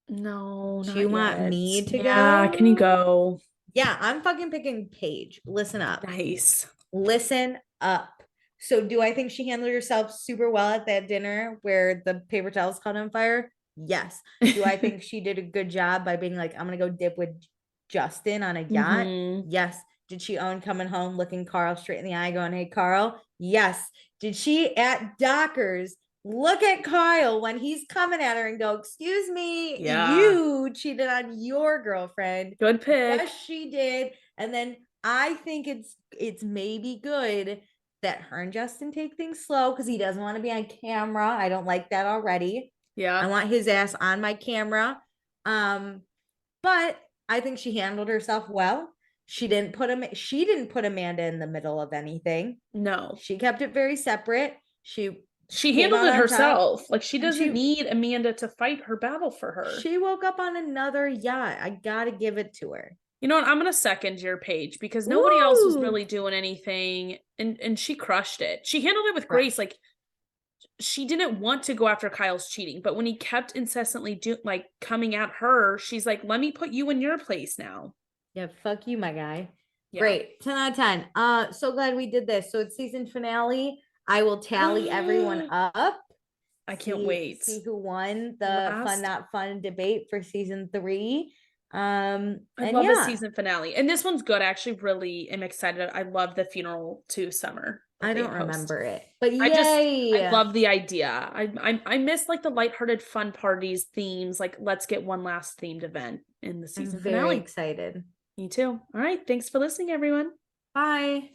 No. Do you want me to go? Yeah, can you go? Yeah, I'm fucking picking Paige. Listen up. Nice. Listen up. So do I think she handled herself super well at that dinner where the paper towels caught on fire? Yes. Do I think she did a good job by being like, I'm gonna go dip with Justin on a yacht? Yes. Did she own coming home looking Carl straight in the eye going, hey, Carl? Yes. Did she at Dockers look at Kyle when he's coming at her and go, excuse me, you cheated on your girlfriend? Good pick. Yes, she did. And then I think it's maybe good that her and Justin take things slow because he doesn't want to be on camera. I don't like that already. Yeah. I want his ass on my camera. But I think she handled herself well. She didn't put Amanda in the middle of anything. No. She kept it very separate. She handled it herself. Like she doesn't need Amanda to fight her battle for her. She woke up on another yacht. I gotta give it to her. You know what? I'm gonna second your Paige because nobody else was really doing anything, and she crushed it. She handled it with grace. Like she didn't want to go after Kyle's cheating, but when he kept incessantly coming at her, she's like, "Let me put you in your place now." Yeah, fuck you, my guy. Yeah. Great, 10 out of 10. So glad we did this. So it's season finale. I will tally everyone up. I can't wait. See who won the fun not fun debate for season 3. I love the season finale, and this one's good. I actually really am excited. I love the funeral to Summer. I don't remember it, but I love the idea. I miss like the lighthearted fun parties themes. Like let's get one last themed event in the season finale. Very excited. Me too. All right, thanks for listening, everyone. Bye.